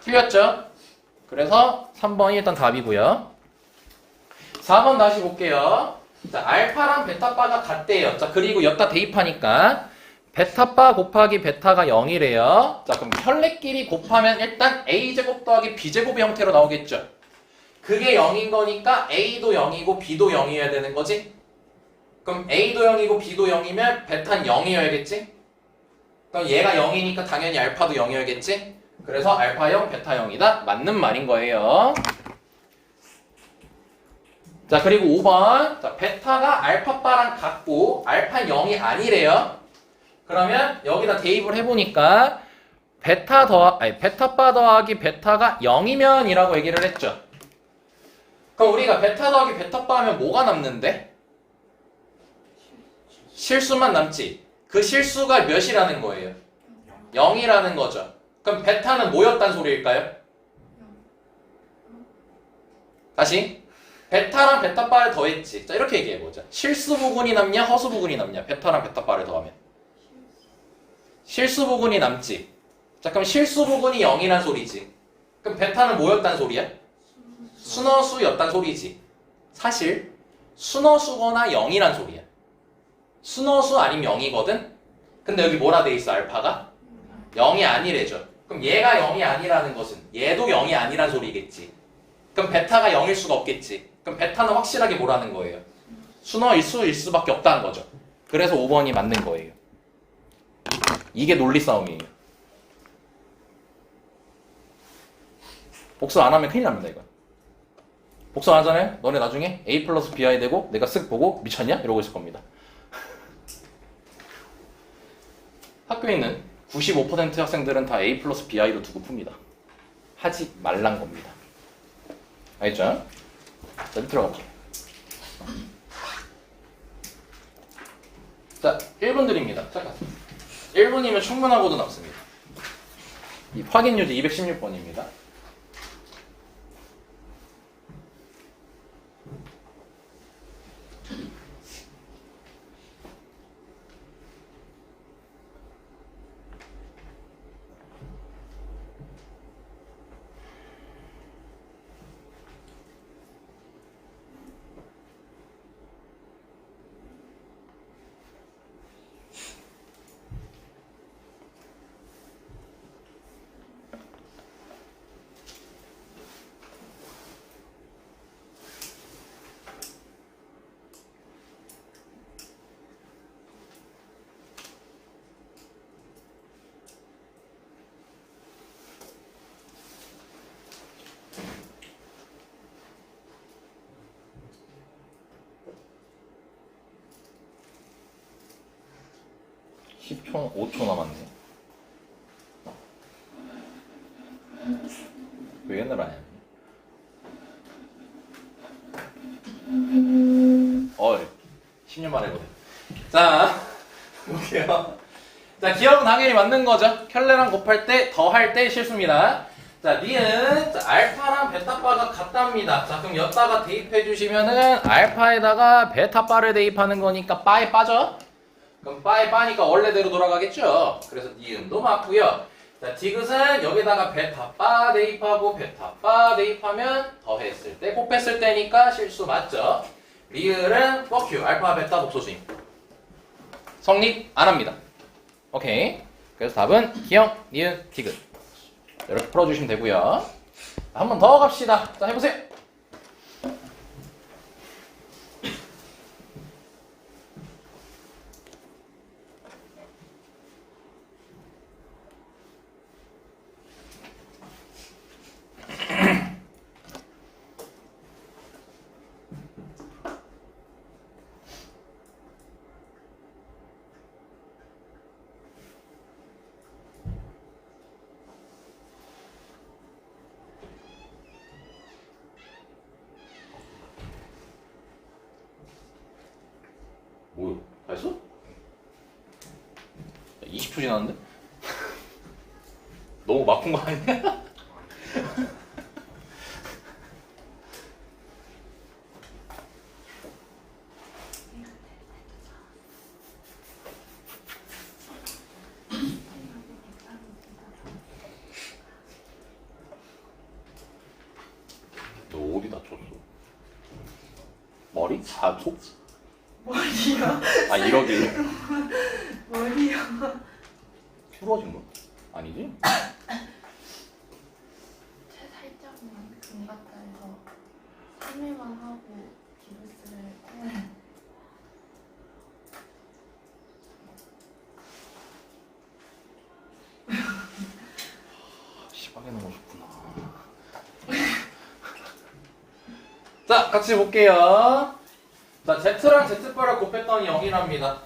틀렸죠? 그래서 3번이 일단 답이고요. 4번 다시 볼게요. 자, 알파랑 베타바가 같대요. 자, 그리고 여기다 대입하니까 베타바 곱하기 베타가 0이래요. 자, 그럼 혈레끼리 곱하면 일단 A제곱 더하기 B제곱의 형태로 나오겠죠. 그게 0인 거니까 A도 0이고 B도 0이어야 되는 거지. 그럼 A도 0이고 B도 0이면 베타는 0이어야겠지. 그럼 얘가 0이니까 당연히 알파도 0이어야겠지. 그래서 알파 0, 베타 0이다. 맞는 말인 거예요. 자, 그리고 5번. 자, 베타가 알파바랑 같고 알파 0이 아니래요. 그러면 여기다 대입을 해보니까 베타바 더하기 베타가 0이면 이라고 얘기를 했죠. 그럼 우리가 베타 더하기 베타바 하면 뭐가 남는데? 실수만 남지. 그 실수가 몇이라는 거예요? 0이라는 거죠. 그럼 베타는 뭐였단 소리일까요? 다시. 베타랑 베타바를 더했지. 자, 이렇게 얘기해보자. 실수 부분이 남냐, 허수 부분이 남냐? 베타랑 베타바를 더하면. 실수 부분이 남지. 자, 그럼 실수 부분이 0이란 소리지. 그럼 베타는 뭐였단 소리야? 순허수였단 소리지. 사실 순허수거나 0이란 소리야. 순허수 아니면 0이거든? 근데 여기 뭐라 돼 있어, 알파가? 0이 아니래죠. 그럼 얘가 0이 아니라는 것은 얘도 0이 아니란 소리겠지. 그럼 베타가 0일 수가 없겠지. 그럼 베타는 확실하게 뭐라는 거예요? 순허일 수밖에 없다는 거죠. 그래서 5번이 맞는 거예요. 이게 논리 싸움이에요. 복수 안 하면 큰일 납니다, 이거. 복수 안 하잖아요? 너네 나중에 A 플러스 BI 되고 내가 쓱 보고 미쳤냐? 이러고 있을 겁니다. 학교에 있는 95% 학생들은 다 A 플러스 BI로 두고 풉니다. 하지 말란 겁니다. 알겠죠? 자, 밑으로 가볼게요. 자, 1분 드립니다. 잠깐. 1분이면 충분하고도 남습니다. 이 확인 유지 216번입니다. (10초) 5초 남았네. 왜 옛날 안 했니? 10년 만에거든. 자, 볼게요. 자, 기억은 당연히 맞는 거죠. 켤레랑 곱할 때, 더할 때 실수입니다. 자, 니은 자, 알파랑 베타바가 같답니다. 자, 그럼 여기다가 대입해 주시면은 알파에다가 베타바를 대입하는 거니까 바에 빠져. 그럼 바에 빠니까 원래대로 돌아가겠죠. 그래서 니은도 맞고요. 자, 디귿은 여기다가 베타바 대입하고 베타바 대입하면 더했을 때, 곱했을 때니까 실수 맞죠. 리을은 뻑큐 알파 베타 복소수임. 성립 안 합니다. 오케이. 그래서 답은 기억, 니은, 디귿. 이렇게 풀어주시면 되고요. 한 번 더 갑시다. 자, 해보세요. 20초 지났는데? 너무 막 푼 거 아니야? 너 어디 다쳤어? 머리? 아, 속? 머리요? 아, 이러길래. 머리요? 부러진 거? 아니지? 제 살짝만 금 같다 해서 3일만 하고 기부스를 해야 심하게 넘어졌구나. 자, 같이 볼게요. 자, Z랑 Z바를 곱했더니 0이랍니다.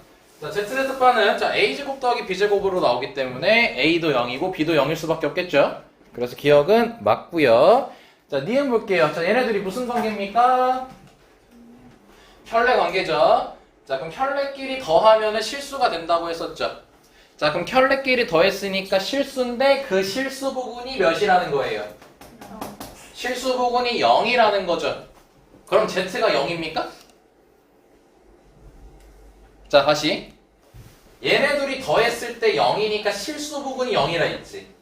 자, ZZ바는 자, A제곱 더하기 B제곱으로 나오기 때문에 A도 0이고 B도 0일 수밖에 없겠죠? 그래서 기억은 맞고요. 자, 니은 볼게요. 자, 얘네들이 무슨 관계입니까? 혈내 관계죠. 자, 그럼 혈내끼리 더하면 실수가 된다고 했었죠. 자, 그럼 혈내끼리 더했으니까 실수인데 그 실수 부분이 몇이라는 거예요? 실수 부분이 0이라는 거죠. 그럼 Z가 0입니까? 자, 다시. 얘네들이 더했을 때 0이니까 실수 부분이 0이라 했지.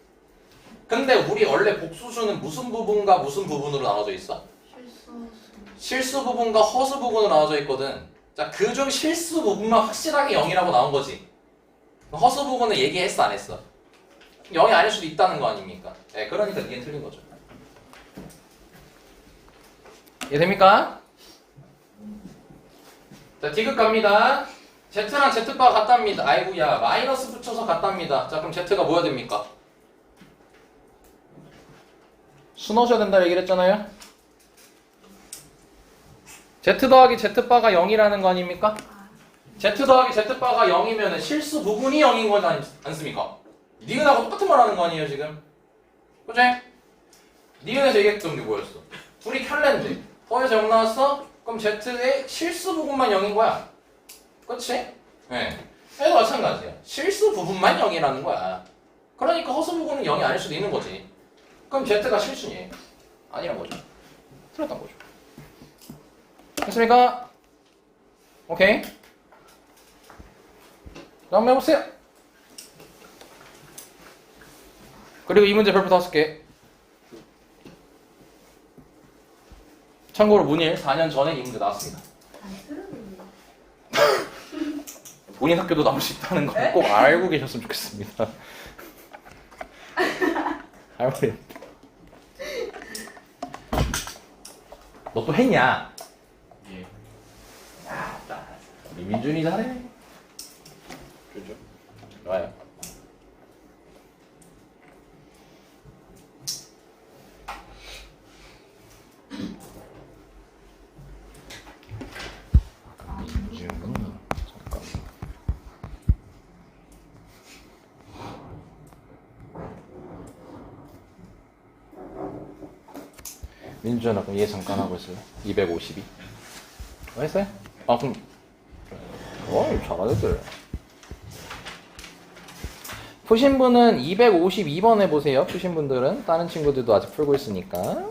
근데 우리 원래 복수수는 무슨 부분과 무슨 부분으로 나눠져 있어? 실수 실수 부분과 허수 부분으로 나눠져 있거든. 자, 그중 실수 부분만 확실하게 0이라고 나온 거지. 허수 부분은 얘기했어, 안 했어? 0이 아닐 수도 있다는 거 아닙니까? 네, 그러니까 이게 틀린 거죠. 이해됩니까? 자, 디귿 갑니다. Z랑 Z바가 같답니다. 아이고야, 마이너스 붙여서 같답니다. 자, 그럼 Z가 뭐야 됩니까? 수 넣으셔야 된다 얘기를 했잖아요. Z 더하기 Z바가 0이라는 거 아닙니까? Z 더하기 Z바가 0이면 실수 부분이 0인 거지 않습니까? 니은하고 똑같은 말 하는 거 아니에요 지금? 그치? 니은에서 얘기했던 게 뭐였어? 둘이 켤레인데 더해서 0 나왔어? 그럼 Z의 실수 부분만 0인 거야. 그치? 네. 얘도 마찬가지야. 실수 부분만 0이라는 거야. 그러니까 허수 부분은 0이 아닐 수도 있는 거지. 그럼 Z가 실수니? 아니란 거죠. 틀렸던 거죠. 됐습니까? 오케이. 다음 해보세요. 그리고 이 문제 별표 5개. 참고로 문일 4년 전에 이 문제 나왔습니다. 안 쓰러졌네. 본인 학교도 나올 수 있다는 거 꼭 알고 계셨으면 좋겠습니다. 알고 계셨. 너 또 했냐? 예. 야, 우리 민준이 잘해. 그죠? 좋아요. 민준은 잠깐만. 민준아, 그럼 얘 잠깐 하고 있을래? 252. 했어요? 아, 그럼. 잘하겠들. 푸신 분은 252번 해보세요. 푸신 분들은. 다른 친구들도 아직 풀고 있으니까.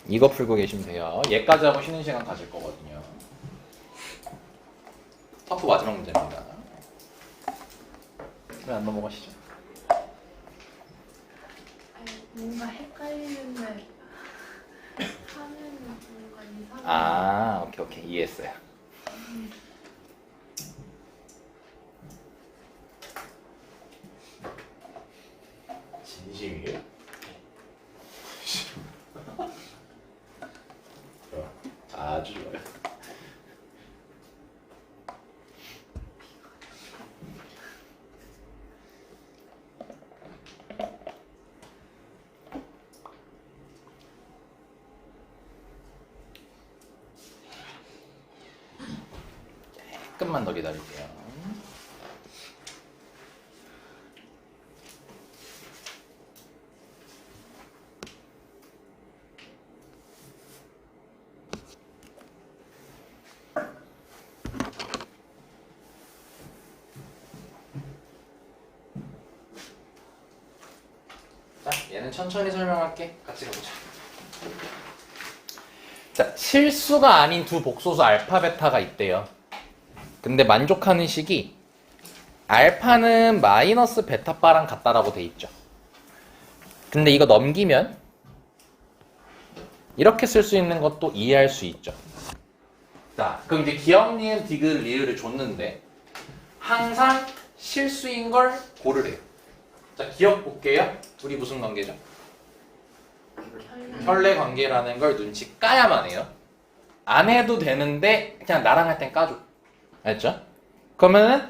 이거 풀고 계시면 돼요. 얘까지 하고 쉬는 시간 가질 거거든요. 터프 마지막 문제입니다. 왜 안 넘어가시죠? 아니, 뭔가 헷갈리는데 하면은 뭔가 이상해. 아, 오케이. 이해했어요. 진심이에요? 아주 좋아요. 조금만 더 기다릴게요. 천천히 설명할게. 같이 가보자. 자, 실수가 아닌 두 복소수 알파, 베타가 있대요. 근데 만족하는 식이 알파는 마이너스 베타바랑 같다라고 돼 있죠. 근데 이거 넘기면 이렇게 쓸 수 있는 것도 이해할 수 있죠. 자, 그럼 이제 기억, 니은, 디귿, 리을을 줬는데 항상 실수인 걸 고르래요. 자, 기억 볼게요. 둘이 무슨 관계죠? 혈내 관계라는 걸 눈치 까야만 해요. 안 해도 되는데 그냥 나랑 할 땐 까줘. 알죠? 그러면은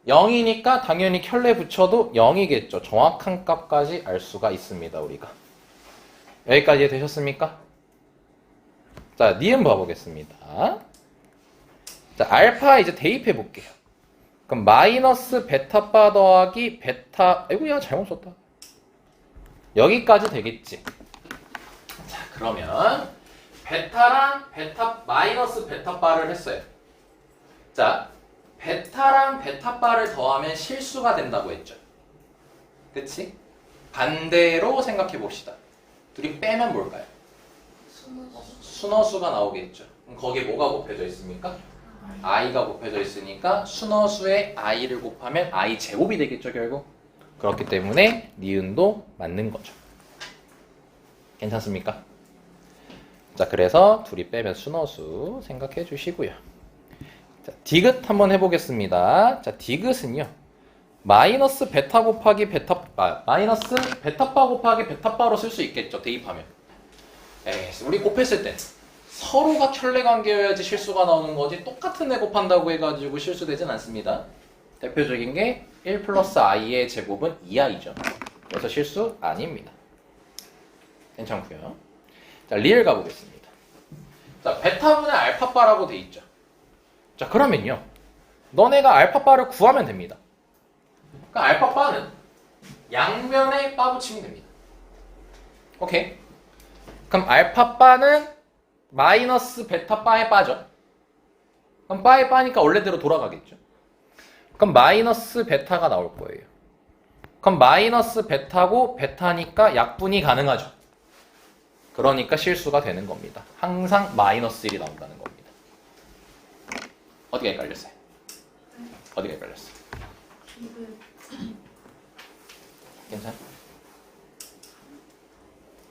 0이니까 당연히 혈내 붙여도 0이겠죠. 정확한 값까지 알 수가 있습니다. 우리가. 여기까지 되셨습니까? 자, 니은 봐보겠습니다. 자, 알파 이제 대입해 볼게요. 그럼 마이너스 베타바 더하기 베타, 아이고야 잘못 썼다. 여기까지 되겠지. 자, 그러면 베타랑 마이너스 베타바를 했어요. 자, 베타랑 베타바를 더하면 실수가 된다고 했죠. 그치? 반대로 생각해 봅시다. 둘이 빼면 뭘까요? 순어수가 나오겠죠. 그럼 거기에 뭐가 곱해져 있습니까? i가 곱해져 있으니까 순어수에 i를 곱하면 i 제곱이 되겠죠, 결국. 그렇기 때문에 니은도 맞는 거죠. 괜찮습니까? 자, 그래서 둘이 빼면 순어수 생각해 주시고요. 자, 디귿 한번 해보겠습니다. 자, 디귿은요, 마이너스 베타 곱하기 마이너스 베타바 곱하기 베타바로 쓸 수 있겠죠, 대입하면. 우리 곱했을 때 서로가 켤레 관계여야지 실수가 나오는 거지 똑같은 애 곱한다고 해가지고 실수되진 않습니다. 대표적인 게 1 플러스 i의 제곱은 2i죠. 그래서 실수 아닙니다. 괜찮고요. 자, 리을 가보겠습니다. 자, 베타분의 알파바라고 돼 있죠. 자, 그러면요, 너네가 알파바를 구하면 됩니다. 그러니까 알파바는 양변에 바 붙이면 됩니다. 오케이. 그럼 알파바는 마이너스 베타바에 빠져. 그럼 바에 빠니까 원래대로 돌아가겠죠. 그럼 마이너스 베타가 나올 거예요. 그럼 마이너스 베타고 베타니까 약분이 가능하죠. 그러니까 실수가 되는 겁니다. 항상 마이너스 1이 나온다는 겁니다. 어디가 헷갈렸어요? 어디가 헷갈렸어요? 괜찮아?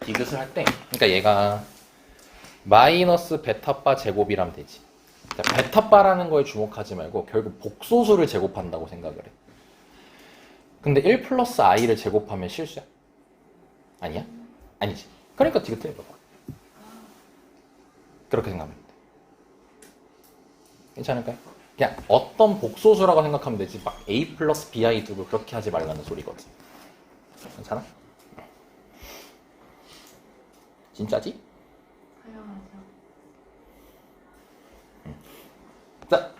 디귿을 할 때, 그러니까 얘가 마이너스 베타바 제곱이라면 되지. 자, 베타바라는 거에 주목하지 말고 결국 복소수를 제곱한다고 생각을 해. 근데 1 플러스 i를 제곱하면 실수야? 아니야? 아니지. 그러니까 디귿 해봐봐. 그렇게 생각하면 돼. 괜찮을까요? 그냥 어떤 복소수라고 생각하면 되지 막 a 플러스 bi 두고 그렇게 하지 말라는 소리거든. 괜찮아? 진짜지? 자,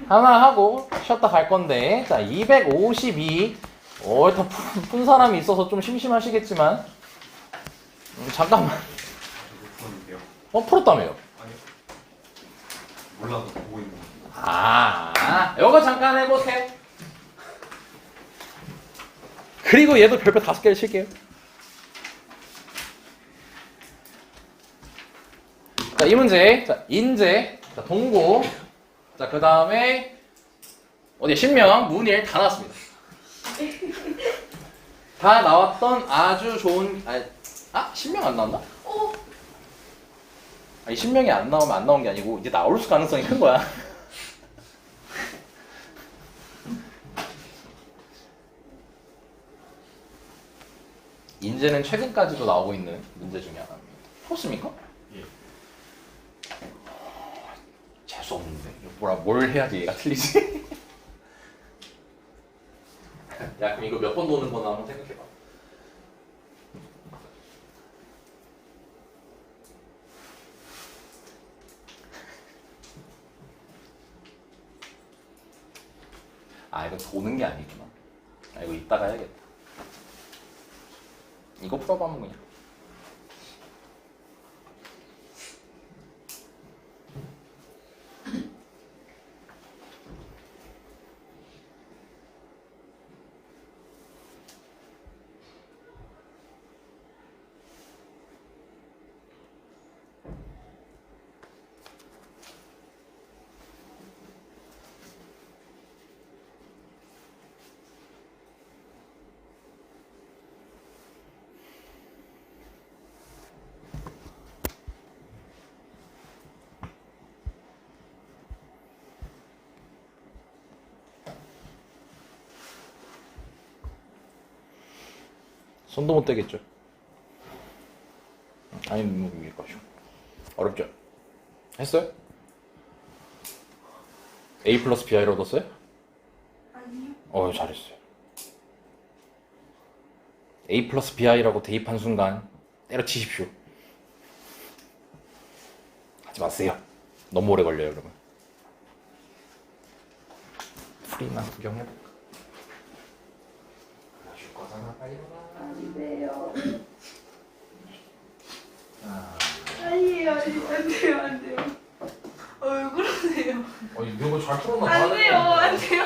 하나 하고 쉬었다 갈 건데, 자, 252. 더 푼 사람이 있어서 좀 심심하시겠지만, 잠깐만. 풀었는데요. 풀었다며요? 아니. 몰라도 보고 있는 거. 요거 잠깐 해보세요. 그리고 얘도 별표 5개를 칠게요. 자, 이 문제. 자, 인재. 자, 동고. 자, 그 다음에, 신명, 문일 다 나왔습니다. 다 나왔던 아주 좋은, 신명 안 나왔나? 아니, 신명이 안 나오면 안 나온 게 아니고, 이제 나올 가능성이 큰 거야. 인재는 최근까지도 나오고 있는 문제 중에 하나입니다. 그렇습니까? 예. 재수없는데. 뭘 해야지 얘가 틀리지? 야, 그럼 이거 몇 번 도는 거나 한번 생각해봐. 이거 도는 게 아니구나. 이거 이따가 해야겠다. 이거 풀어보면 그냥. 손도 못 대겠죠. 아니, 이길 것이오. 어렵죠? 했어요? A 플러스 BI를 얻었어요? 아니요. 잘했어요. A 플러스 BI라고 대입한 순간 때려치십시오. 하지 마세요. 너무 오래 걸려요, 그러면. 풀이나 구경해볼까? 줄 거잖아, 빨리 와. 안 돼요. 아, 아니에요. 안 돼요. 안 돼요. 왜 그러세요? 이거 잘 풀었나? 안 돼요. 안 돼요.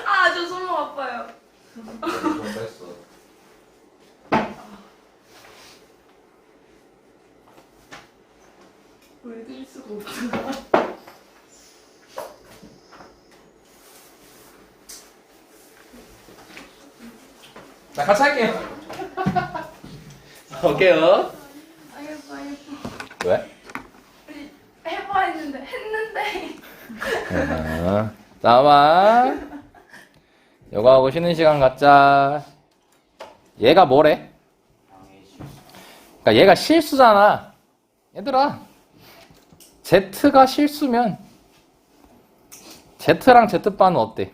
아, 저 손목 아파요. 좀 뺐어. 보여드릴 수가 없구나. 자, 같이 할게요. 볼게요. 아이고. 왜? 우리 해봐 했는데. 나와. 요거 하고 쉬는 시간 갖자. 얘가 뭐래? 그러니까 얘가 실수잖아. 얘들아, Z가 실수면 Z랑 Z바는 어때?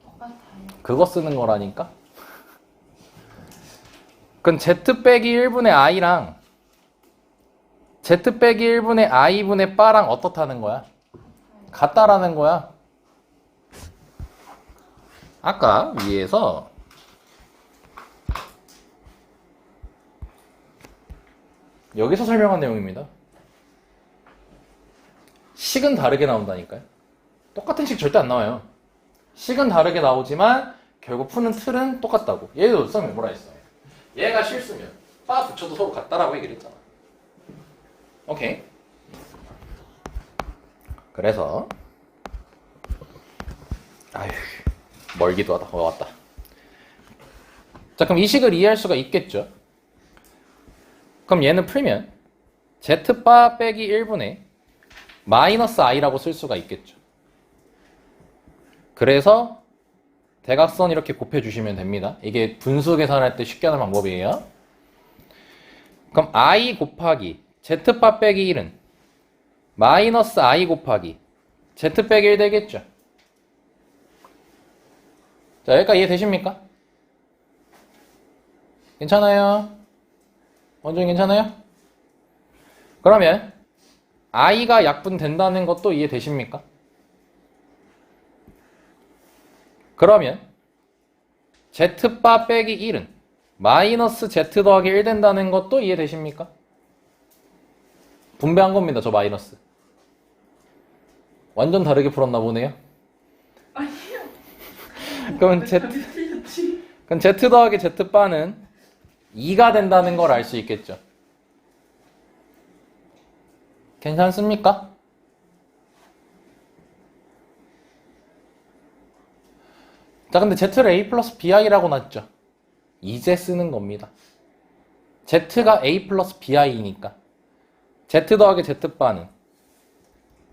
똑같아요. 그거 쓰는 거라니까? 그럼 Z 빼기 1분의 I랑 Z 빼기 1분의 I분의 바랑 어떻다는 거야? 같다라는 거야. 아까 위에서 여기서 설명한 내용입니다. 식은 다르게 나온다니까요. 똑같은 식 절대 안 나와요. 식은 다르게 나오지만 결국 푸는 틀은 똑같다고. 얘도 썸이 뭐라 했어요? 얘가 실수면 빠 붙여도 서로 같다라고 얘기를 했잖아. 오케이. 그래서 아휴, 멀기도 하다. 왔다. 자, 그럼 이 식을 이해할 수가 있겠죠? 그럼 얘는 풀면 Z바 빼기 1분의 마이너스 I라고 쓸 수가 있겠죠. 그래서 대각선 이렇게 곱해주시면 됩니다. 이게 분수 계산할 때 쉽게 하는 방법이에요. 그럼 I 곱하기 Z바 빼기 1은 마이너스 I 곱하기 Z 빼기 1 되겠죠. 자, 여기까지 이해되십니까? 괜찮아요? 완전 괜찮아요? 그러면 I가 약분된다는 것도 이해되십니까? 그러면 Z바 빼기 1은 마이너스 Z 더하기 1 된다는 것도 이해되십니까? 분배한 겁니다, 저 마이너스. 완전 다르게 풀었나 보네요. 아니요. 그럼 Z 더하기 Z바는 2가 된다는 걸 알 수 있겠죠. 괜찮습니까? 자, 근데 Z를 A 플러스 BI라고 놨죠. 이제 쓰는 겁니다. Z가 A 플러스 BI니까 Z 더하기 Z바는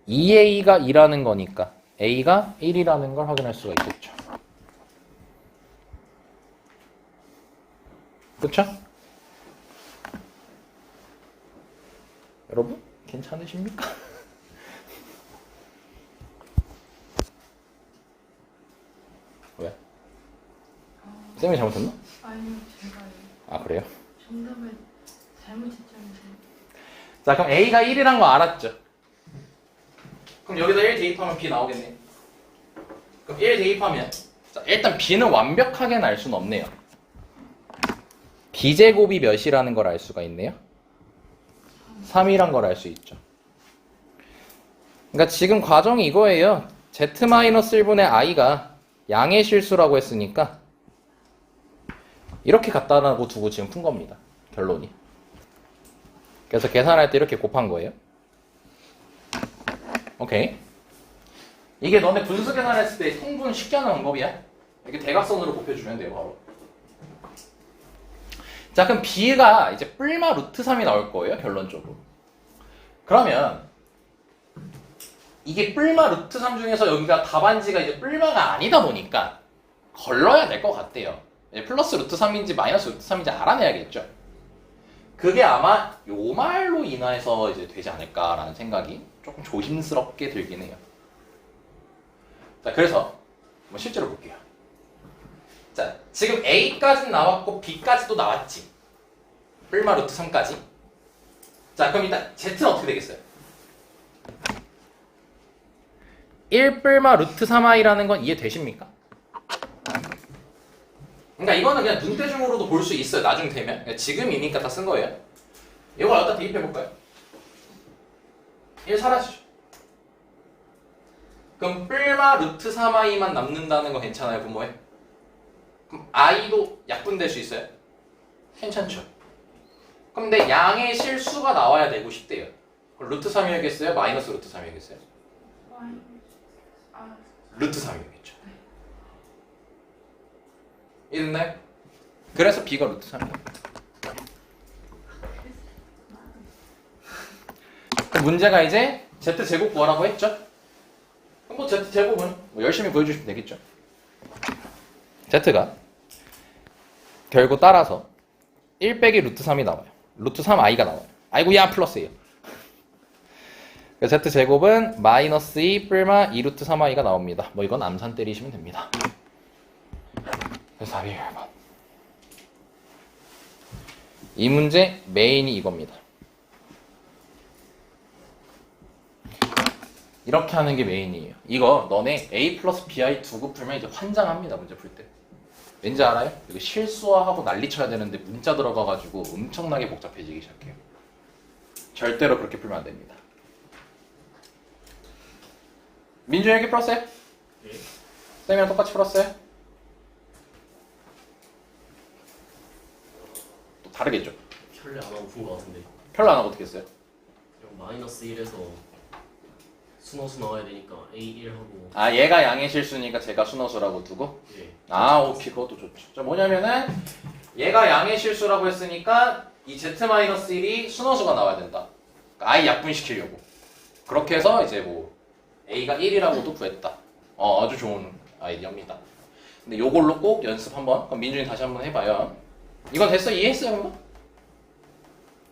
2A가 2라는 거니까 A가 1이라는 걸 확인할 수가 있겠죠. 그쵸? 여러분, 괜찮으십니까? 왜? 쌤이 잘못했나? 아니요, 제가요. 아, 그래요? 정답을 잘못했잖아요. 자, 그럼 A가 1이란 거 알았죠? 그럼 여기다 1 대입하면 B 나오겠네. 그럼 1 대입하면 자, 일단 B는 완벽하게는 알 수는 없네요. B제곱이 몇이라는 걸 알 수가 있네요. 3이란 걸 알 수 있죠. 그러니까 지금 과정이 이거예요. Z-1분의 I가 양의 실수라고 했으니까 이렇게 갖다라고 두고 지금 푼 겁니다. 결론이. 그래서 계산할 때 이렇게 곱한 거예요. 오케이. 이게 너네 분수 계산했을 때 통분 쉽게 하는 방법이야. 이렇게 대각선으로 곱해주면 돼요, 바로. 자, 그럼 B가 이제 뿔마 루트 3이 나올 거예요, 결론적으로. 그러면 이게 뿔마 루트 3 중에서 여기가 답안지가 이제 뿔마가 아니다 보니까 걸러야 될 것 같대요. 플러스 루트 3인지 마이너스 루트 3인지 알아내야겠죠. 그게 아마 요 말로 인해서 이제 되지 않을까라는 생각이 조금 조심스럽게 들긴 해요. 자, 그래서 한번 실제로 볼게요. 자, 지금 A까지는 나왔고 B까지도 나왔지. 뿔마 루트 3까지. 자, 그럼 일단 Z는 어떻게 되겠어요? 1 뿔마 루트 3i라는 건 이해되십니까? 그러니까 이거는 그냥 눈대중으로도 볼 수 있어요. 나중 되면. 그러니까 지금이니까 다 쓴 거예요. 이걸 갖다 대입해볼까요? 1 사라지죠. 그럼 뿔마 루트 3i만 남는다는 거 괜찮아요, 부모에? 그럼 i도 약분될 수 있어요? 괜찮죠. 그럼 근데 양의 실수가 나와야 되고 싶대요. 그럼 루트 3이겠어요? 마이너스 루트 3이겠어요? 루트 3이겠죠. 이해됐나요? 그래서 b가 루트 3이에요. 문제가 이제 z제곱 구하라고 했죠? 그럼 뭐 z제곱은 뭐 열심히 구해주시면 되겠죠. z가 결국 따라서 1 빼기 루트 3이 나와요. 루트 3i가 나와요. 아이고야 플러스예요. z제곱은 마이너스 2 뿔마 2 루트 3i가 나옵니다. 뭐 이건 암산 때리시면 됩니다. 그래서 답이 1번. 이 문제 메인이 이겁니다. 이렇게 하는 게 메인이에요. 이거 너네 A 플러스 BI 두고 풀면 이제 환장합니다. 문제 풀 때. 왠지 알아요? 이거 실수화하고 난리 쳐야 되는데 문자 들어가가지고 엄청나게 복잡해지기 시작해요. 절대로 그렇게 풀면 안 됩니다. 민준이 여기 풀었어요? 네. 쌤이랑 똑같이 풀었어요? 또 다르겠죠? 혈례 안 하고 푼 것 같은데 별로 안 하고 어떻게 했어요? 그냥 마이너스 1에서 순호수 나와야 되니까 A1 하고 아 얘가 양의 실수니까 제가 순호수라고 두고? 예. 아 오케이 그것도 좋죠. 자 뭐냐면은 얘가 양의 실수라고 했으니까 이 z-1이 순호수가 나와야 된다. 그러니까 i 약분시키려고. 그렇게 해서 이제 뭐 a가 1이라고도 구했다. 아주 좋은 아이디어입니다. 근데 요걸로 꼭 연습 한번. 그럼 민준이 다시 한번 해봐요. 이거 됐어? 이해했어요 그럼?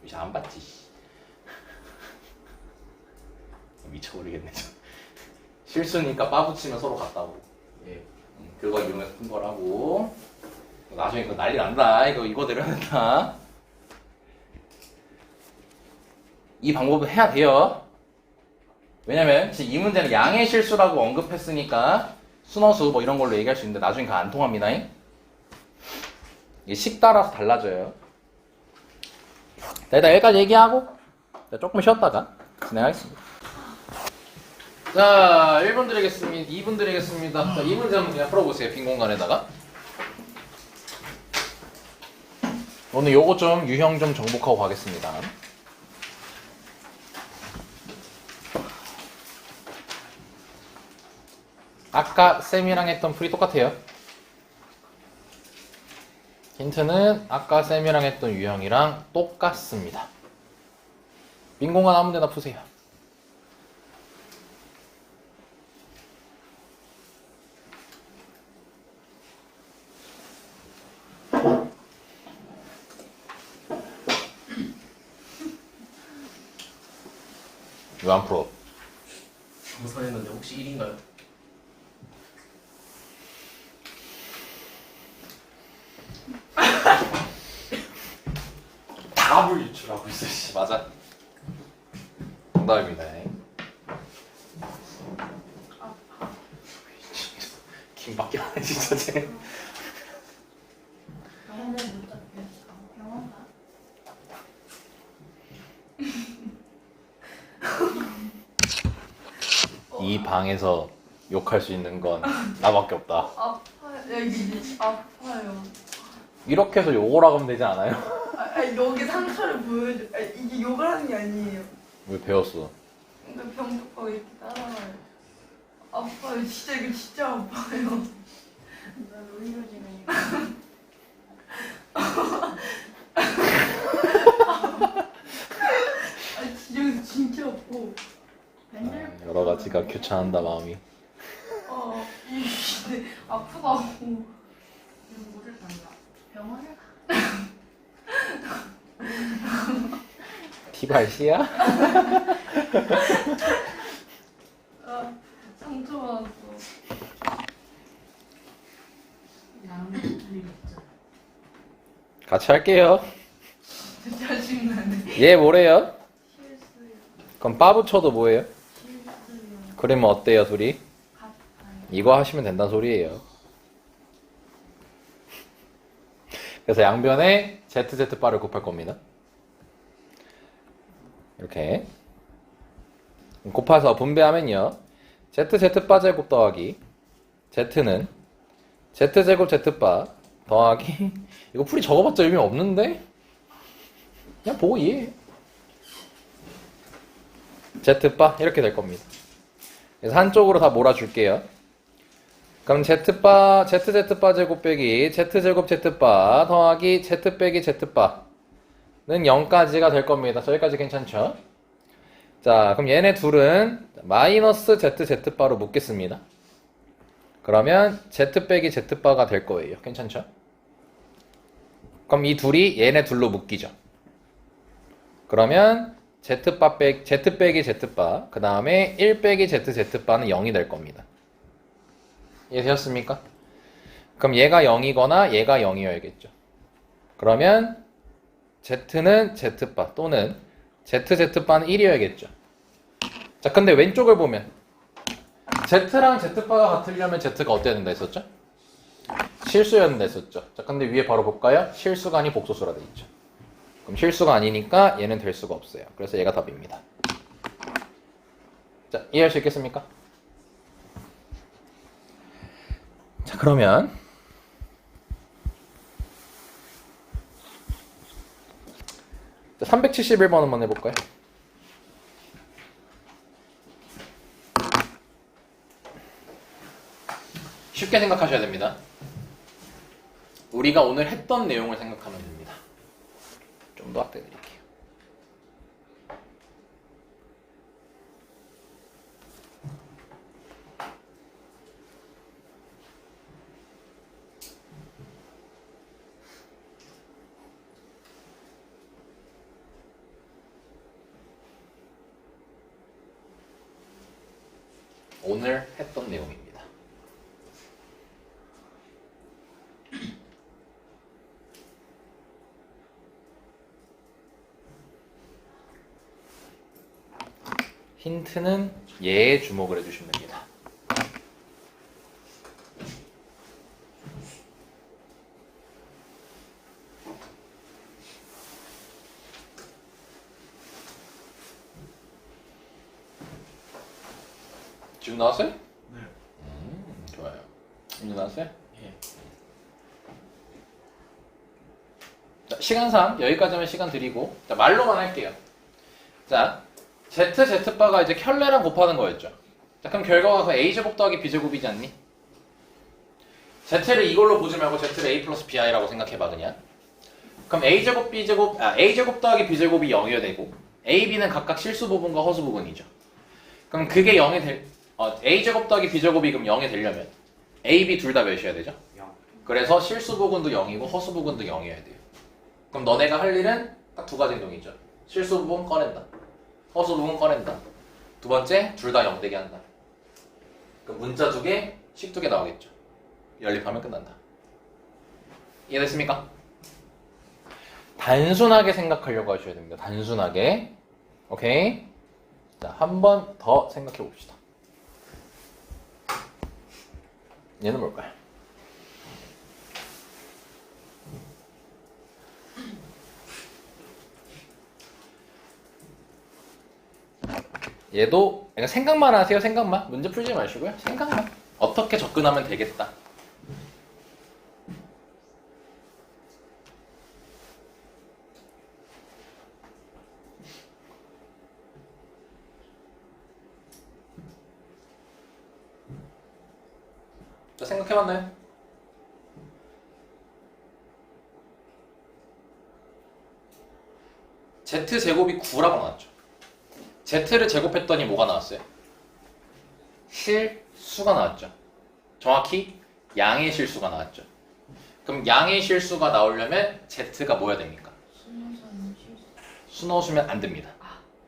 이제 안 봤지. 미쳐버리겠네. 실수니까 빠 붙이면 서로 같다고. 예. 그거 이용해서 푼 거라고. 나중에 이거 난리 난다. 이거 내려야 된다. 이 방법은 해야 돼요. 왜냐면 지금 이 문제는 양의 실수라고 언급했으니까 순허수 뭐 이런 걸로 얘기할 수 있는데 나중에 그거 안 통합니다. 이게 식 따라서 달라져요. 자, 일단 여기까지 얘기하고 조금 쉬었다가 진행하겠습니다. 자, 1분 드리겠습니다. 2분 드리겠습니다. 자, 이 문제 한번 그냥 풀어보세요. 빈 공간에다가. 오늘 요거 좀 유형 좀 정복하고 가겠습니다. 아까 쌤이랑 했던 풀이 똑같아요. 힌트는 아까 쌤이랑 했던 유형이랑 똑같습니다. 빈 공간 아무 데나 푸세요. 왜 안 풀어? 정산했는데 혹시 1인가요? 답을 유출하고 있어. 씨. 맞아. 정답입니다. 김밖에 안 해, 진짜 쟤. 이 방에서 욕할 수 있는 건 나밖에 없다. 아파요. 여기 아파요. 이렇게 해서 욕을 하면 되지 않아요? 여기 상처를 보여줘. 이게 욕을 하는 게 아니에요. 왜 배웠어? 근데 병뚜껑 이렇게 따라와요. 아파요. 진짜 이거 진짜 아파요. 나 로이로 지금 진짜 아파. 여러 가지가 교차한다 마음이. 이게 아프다고. 뭐를 간다? 병원을 가. 티발씨야? 상처받았어. 나는 일 있잖아. 같이 할게요. 진짜 짜증나네. 얘 뭐래요? 실수요. 그럼 빠 붙여도 뭐예요? 실수요. 그러면 어때요 둘이? 같아요. 이거 하시면 된다는 소리예요. 그래서 양변에 ZZ바를 곱할 겁니다. 이렇게 곱해서 분배하면요. ZZ바 제곱 더하기 Z는 Z제곱 Z바 더하기 이거 풀이 적어봤자 의미 없는데? 그냥 보고 이해해. Z바 이렇게 될 겁니다. 그래서 한쪽으로 다 몰아줄게요. 그럼 Z바, ZZ바 제곱 빼기 Z제곱 Z바 더하기 Z 빼기 Z바는 0까지가 될 겁니다. 저기까지 괜찮죠? 자, 그럼 얘네 둘은 마이너스 ZZ바로 묶겠습니다. 그러면 Z 빼기 Z바가 될 거예요. 괜찮죠? 그럼 이 둘이 얘네 둘로 묶이죠. 그러면 Z 빼기 Z바 그 다음에 1 빼기 ZZ바는 0이 될 겁니다. 이해되셨습니까? 그럼 얘가 0이거나 얘가 0이어야겠죠. 그러면 Z는 Z바 또는 ZZ바는 1이어야겠죠. 자, 근데 왼쪽을 보면 Z랑 Z바가 같으려면 Z가 어때야 된다 했었죠? 실수여야 된다 했었죠. 자, 근데 위에 바로 볼까요? 실수가 아닌 복소수라 돼 있죠. 그럼 실수가 아니니까 얘는 될 수가 없어요. 그래서 얘가 답입니다. 자, 이해할 수 있겠습니까? 자, 그러면 자, 371번 한번 해볼까요? 쉽게 생각하셔야 됩니다. 우리가 오늘 했던 내용을 생각하면 됩니다. 좀 더 확대 드릴게요. 오늘 했던 내용입니다. 힌트는 얘에 주목을 해주시면 됩니다. 지금 나왔어요? 네. 좋아요. 이제 나왔어요? 예. 자, 시간상 여기까지 하면 시간 드리고 자, 말로만 할게요. 자, ZZ바가 이제 켤레랑 곱하는 거였죠. 자, 그럼 결과가 그 A제곱 더하기 B제곱이지 않니? Z를 이걸로 보지 말고 Z를 A 플러스 BI라고 생각해봐 그냥. 그럼 A제곱 A제곱 더하기 B제곱이 0이어야 되고 A, B는 각각 실수 부분과 허수 부분이죠. 그럼 그게 0이 A제곱 더하기 B제곱이 그럼 0이 되려면 A, B 둘 다 몇이어야 되죠? 0. 그래서 실수 부분도 0이고 허수 부분도 0이어야 돼요. 그럼 너네가 할 일은 딱 두 가지 행동이죠. 실수 부분 꺼낸다. 허수 부분 꺼낸다. 두 번째, 둘 다 0 되게 한다. 그럼 문자 2개, 식 2개 나오겠죠. 연립하면 끝난다. 이해됐습니까? 단순하게 생각하려고 하셔야 됩니다. 단순하게. 오케이? 자, 한 번 더 생각해 봅시다. 얘는 뭘까요? 얘도 그냥 생각만 하세요. 생각만. 문제 풀지 마시고요. 생각만. 어떻게 접근하면 되겠다. 자, 생각해봤나요? Z제곱이 9라고 나왔죠. Z를 제곱했더니 뭐가 나왔어요? 실수가 나왔죠. 정확히 양의 실수가 나왔죠. 그럼 양의 실수가 나오려면 Z가 뭐야 됩니까? 순서는 실수. 순허수면 안 됩니다.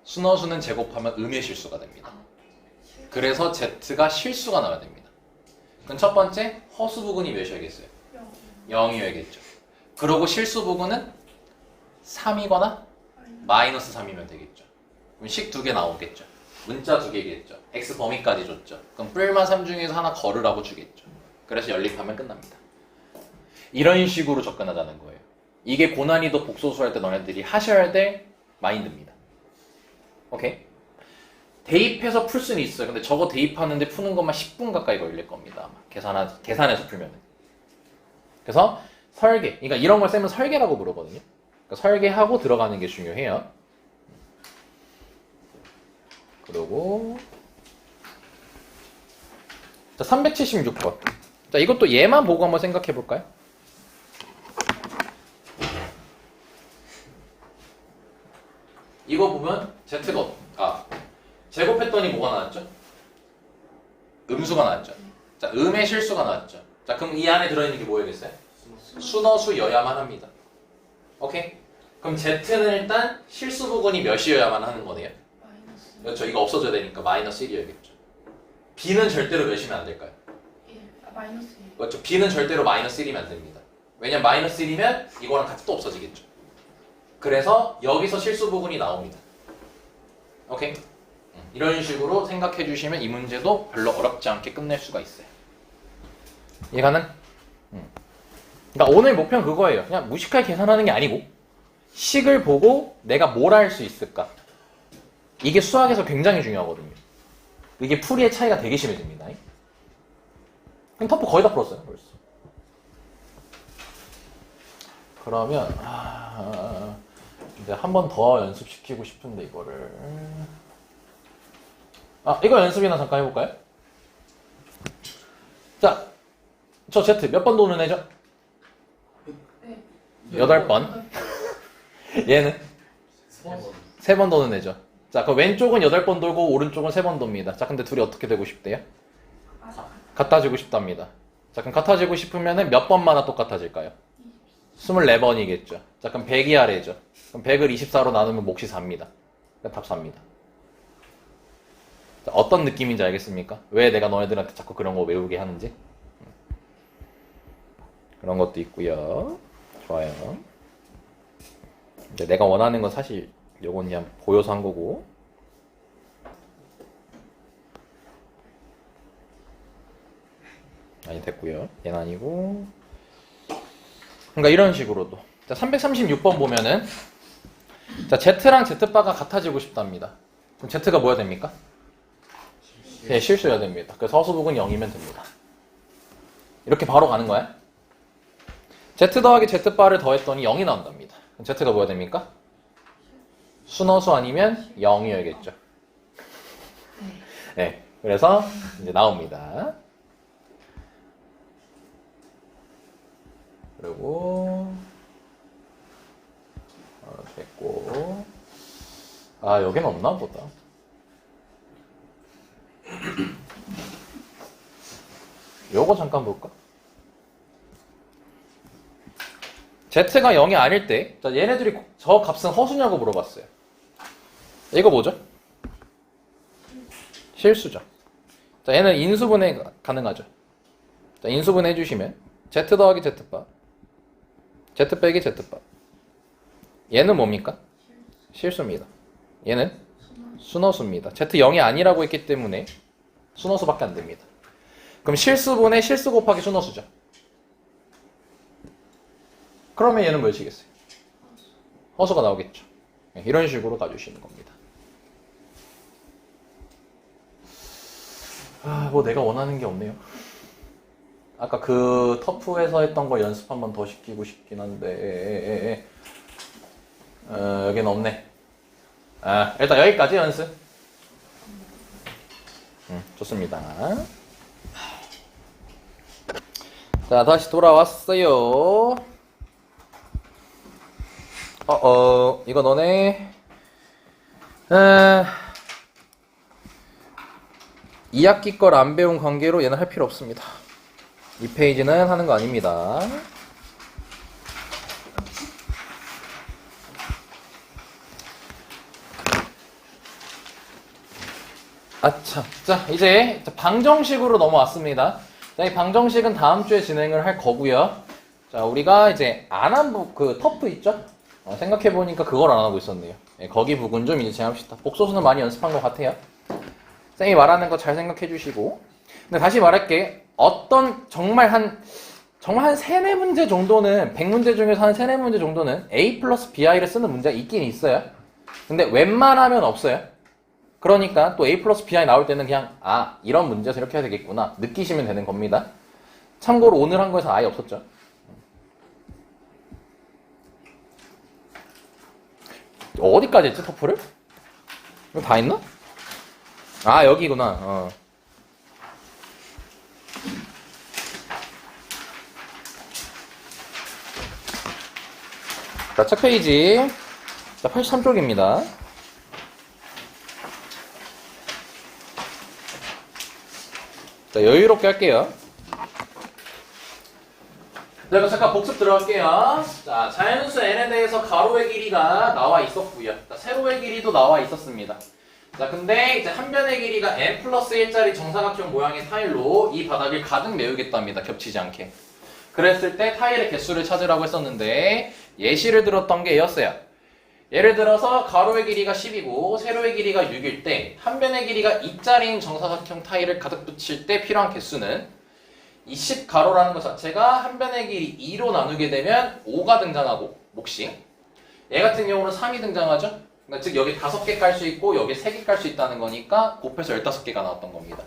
순허수는 제곱하면 음의 실수가 됩니다. 실수. 그래서 Z가 실수가 나와야 됩니다. 그럼 첫 번째 허수 부근이 몇이어야겠어요? 0이어야겠죠. 그리고 실수 부근은 3이거나 마이너스 3이면 되겠죠. 그럼 식 2개 나오겠죠. 문자 2개겠죠. x 범위까지 줬죠. 그럼 뿔마 3 중에서 하나 걸으라고 주겠죠. 그래서 연립하면 끝납니다. 이런 식으로 접근하자는 거예요. 이게 고난이도 복소수 할 때 너네들이 하셔야 될 마인드입니다. 오케이? 대입해서 풀 수는 있어요. 근데 저거 대입하는데 푸는 것만 10분 가까이 걸릴 겁니다. 아마 계산해서 풀면은. 그래서 설계, 그러니까 이런 걸 쌤은 설계라고 부르거든요. 그러니까 설계하고 들어가는 게 중요해요. 그리고 자 376번. 자 이것도 얘만 보고 한번 생각해 볼까요? 이거 보면 Z가 제곱했더니 뭐가 나왔죠? 음수가 나왔죠. 자 음의 실수가 나왔죠. 자 그럼 이 안에 들어있는 게 뭐야겠어요? 순허수여야만 합니다. 오케이? 그럼 Z는 일단 실수 부분이 몇이어야만 하는 거네요. 마이너스 그렇죠. 이거 없어져야 되니까 마이너스 1이어야겠죠. B는 절대로 몇이면 안 될까요? 1. 마이너스 1. 그렇죠. B는 절대로 마이너스 1이면 안 됩니다. 왜냐면 마이너스 1이면 이거랑 같이 또 없어지겠죠. 그래서 여기서 실수 부분이 나옵니다. 오케이? 이런 식으로 생각해 주시면 이 문제도 별로 어렵지 않게 끝낼 수가 있어요. 이해가는? 그러니까 오늘 목표는 그거예요. 그냥 무식하게 계산하는 게 아니고 식을 보고 내가 뭘 할 수 있을까? 이게 수학에서 굉장히 중요하거든요. 이게 풀이의 차이가 되게 심해집니다. 그럼 터프 거의 다 풀었어요. 벌써. 그러면 이제 한 번 더 연습시키고 싶은데 이거를 이거 연습이나 잠깐 해볼까요? 자, 저 Z 몇 번 도는 애죠? 네. 8번. 얘는 3번 도는 애죠. 자, 그 왼쪽은 8번 돌고 오른쪽은 3번 돕니다. 자, 근데 둘이 어떻게 되고 싶대요? 같아지고 싶답니다. 자, 그럼 같아지고 싶으면은 몇 번마다 똑같아질까요? 24번이겠죠. 자, 그럼 100이 아래죠. 그럼 100을 24로 나누면 몫이 4입니다. 그러니까 답 4입니다. 자, 어떤 느낌인지 알겠습니까? 왜 내가 너네들한테 자꾸 그런 거 외우게 하는지? 그런 것도 있고요. 좋아요. 근데 내가 원하는 건 사실 요건 그냥 보여서 한 거고. 아니 됐고요. 얘는 아니고. 그러니까 이런 식으로도. 자 336번 보면은 자 Z랑 Z바가 같아지고 싶답니다. 그럼 Z가 뭐야 됩니까? 네, 실수해야 됩니다. 그래서 허수부근 0이면 됩니다. 이렇게 바로 가는 거야. Z 더하기 Z바를 더했더니 0이 나온답니다. 그럼 Z가 뭐야 됩니까? 순허수 아니면 0이어야겠죠. 네, 그래서 이제 나옵니다. 그리고 됐고 여긴 없나 보다. 요거 잠깐 볼까? Z가 0이 아닐 때, 자, 얘네들이 저 값은 허수냐고 물어봤어요. 이거 뭐죠? 실수죠. 자, 얘는 인수분해 가능하죠. 자, 인수분해 해주시면 Z 더하기 Z바 Z 빼기 Z바 얘는 뭡니까? 실수입니다. 얘는 순허수입니다. Z 0이 아니라고 했기 때문에 순허수밖에 안 됩니다. 그럼 실수분해 실수 곱하기 순허수죠. 그러면 얘는 몇이겠어요? 허수가 나오겠죠. 이런 식으로 가주시는 겁니다. 뭐 내가 원하는 게 없네요. 아까 그 터프에서 했던 거 연습 한 번 더 시키고 싶긴 한데 여긴 없네. 일단 여기까지 연습. 좋습니다. 자, 다시 돌아왔어요. 이거 너네 2학기 걸 안 배운 관계로 얘는 할 필요 없습니다. 이 페이지는 하는 거 아닙니다. 아참. 자, 이제 방정식으로 넘어왔습니다. 자, 이 방정식은 다음 주에 진행을 할 거고요. 자, 우리가 이제 안 한 그 터프 있죠? 생각해보니까 그걸 안 하고 있었네요. 예, 거기 부분 좀 이제 진행합시다. 복소수는 많이 연습한 것 같아요. 쌤이 말하는 거 잘 생각해 주시고. 근데 다시 말할게. 어떤 정말 한 3, 4문제 정도는 100문제 중에서 한 3, 4문제 정도는 A 플러스 BI를 쓰는 문제가 있긴 있어요. 근데 웬만하면 없어요. 그러니까 또 A 플러스 BI 나올 때는 그냥 이런 문제에서 이렇게 해야 되겠구나 느끼시면 되는 겁니다. 참고로 오늘 한 거에서 아예 없었죠. 어디까지 했지 터프를? 이거 다 했나? 여기구나. 자, 책 페이지. 자, 83쪽입니다. 자, 여유롭게 할게요. 자, 이거 잠깐 복습 들어갈게요. 자, 자연수 n에 대해서 가로의 길이가 나와 있었고요. 자, 세로의 길이도 나와 있었습니다. 자, 근데 이제 한 변의 길이가 n 플러스 1짜리 정사각형 모양의 타일로 이 바닥을 가득 메우겠답니다. 겹치지 않게. 그랬을 때 타일의 개수를 찾으라고 했었는데 예시를 들었던 게 얘였어요. 예를 들어서 가로의 길이가 10이고 세로의 길이가 6일 때 한 변의 길이가 2짜리인 정사각형 타일을 가득 붙일 때 필요한 개수는 이 10가로라는 것 자체가 한 변의 길이 2로 나누게 되면 5가 등장하고 몫이 얘 같은 경우는 3이 등장하죠. 그러니까 즉 여기 5개 깔 수 있고 여기 3개 깔 수 있다는 거니까 곱해서 15개가 나왔던 겁니다.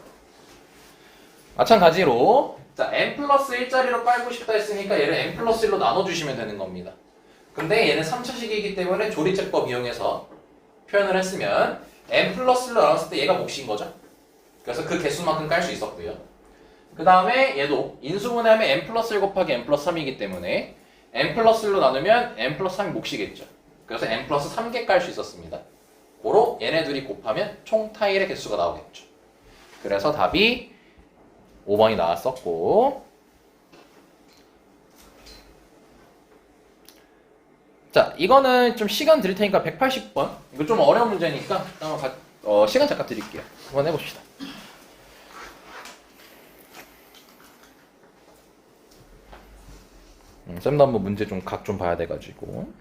마찬가지로 자 n 플러스 1짜리로 깔고 싶다 했으니까 얘를 n 플러스 1로 나눠주시면 되는 겁니다. 근데 얘는 3차식이기 때문에 조리제법 이용해서 표현을 했으면 n 플러스 1로 나눴을 때 얘가 몫인 거죠. 그래서 그 개수만큼 깔 수 있었고요. 그 다음에 얘도 인수분해하면 n 플러스 1 곱하기 n 플러스 3이기 때문에 n 플러스 1로 나누면 n 플러스 3이 몫이겠죠. 그래서 n 플러스 3개 깔 수 있었습니다. 고로 얘네 둘이 곱하면 총 타일의 개수가 나오겠죠. 그래서 답이 5번이 나왔었고, 자, 이거는 좀 시간 드릴 테니까 180번. 이거 좀 어려운 문제니까 시간 잠깐 드릴게요. 한번 해봅시다. 쌤도 한번 문제 좀 각 좀 봐야 돼가지고.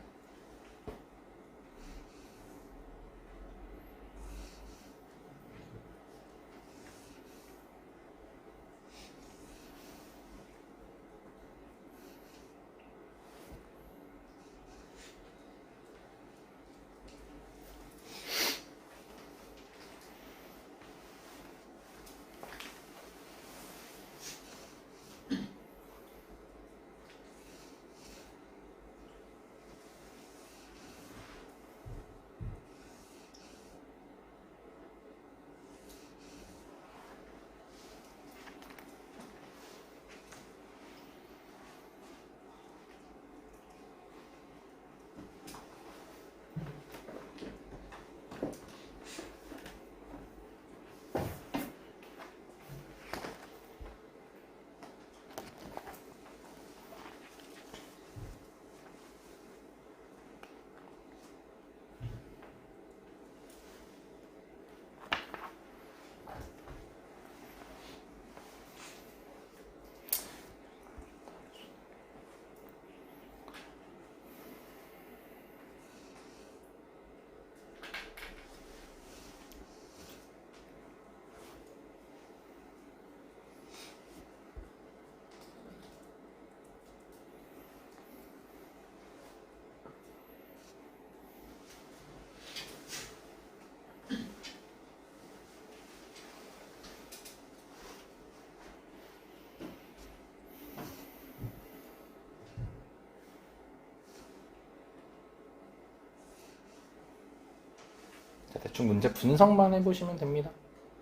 자, 대충 문제 분석만 해보시면 됩니다.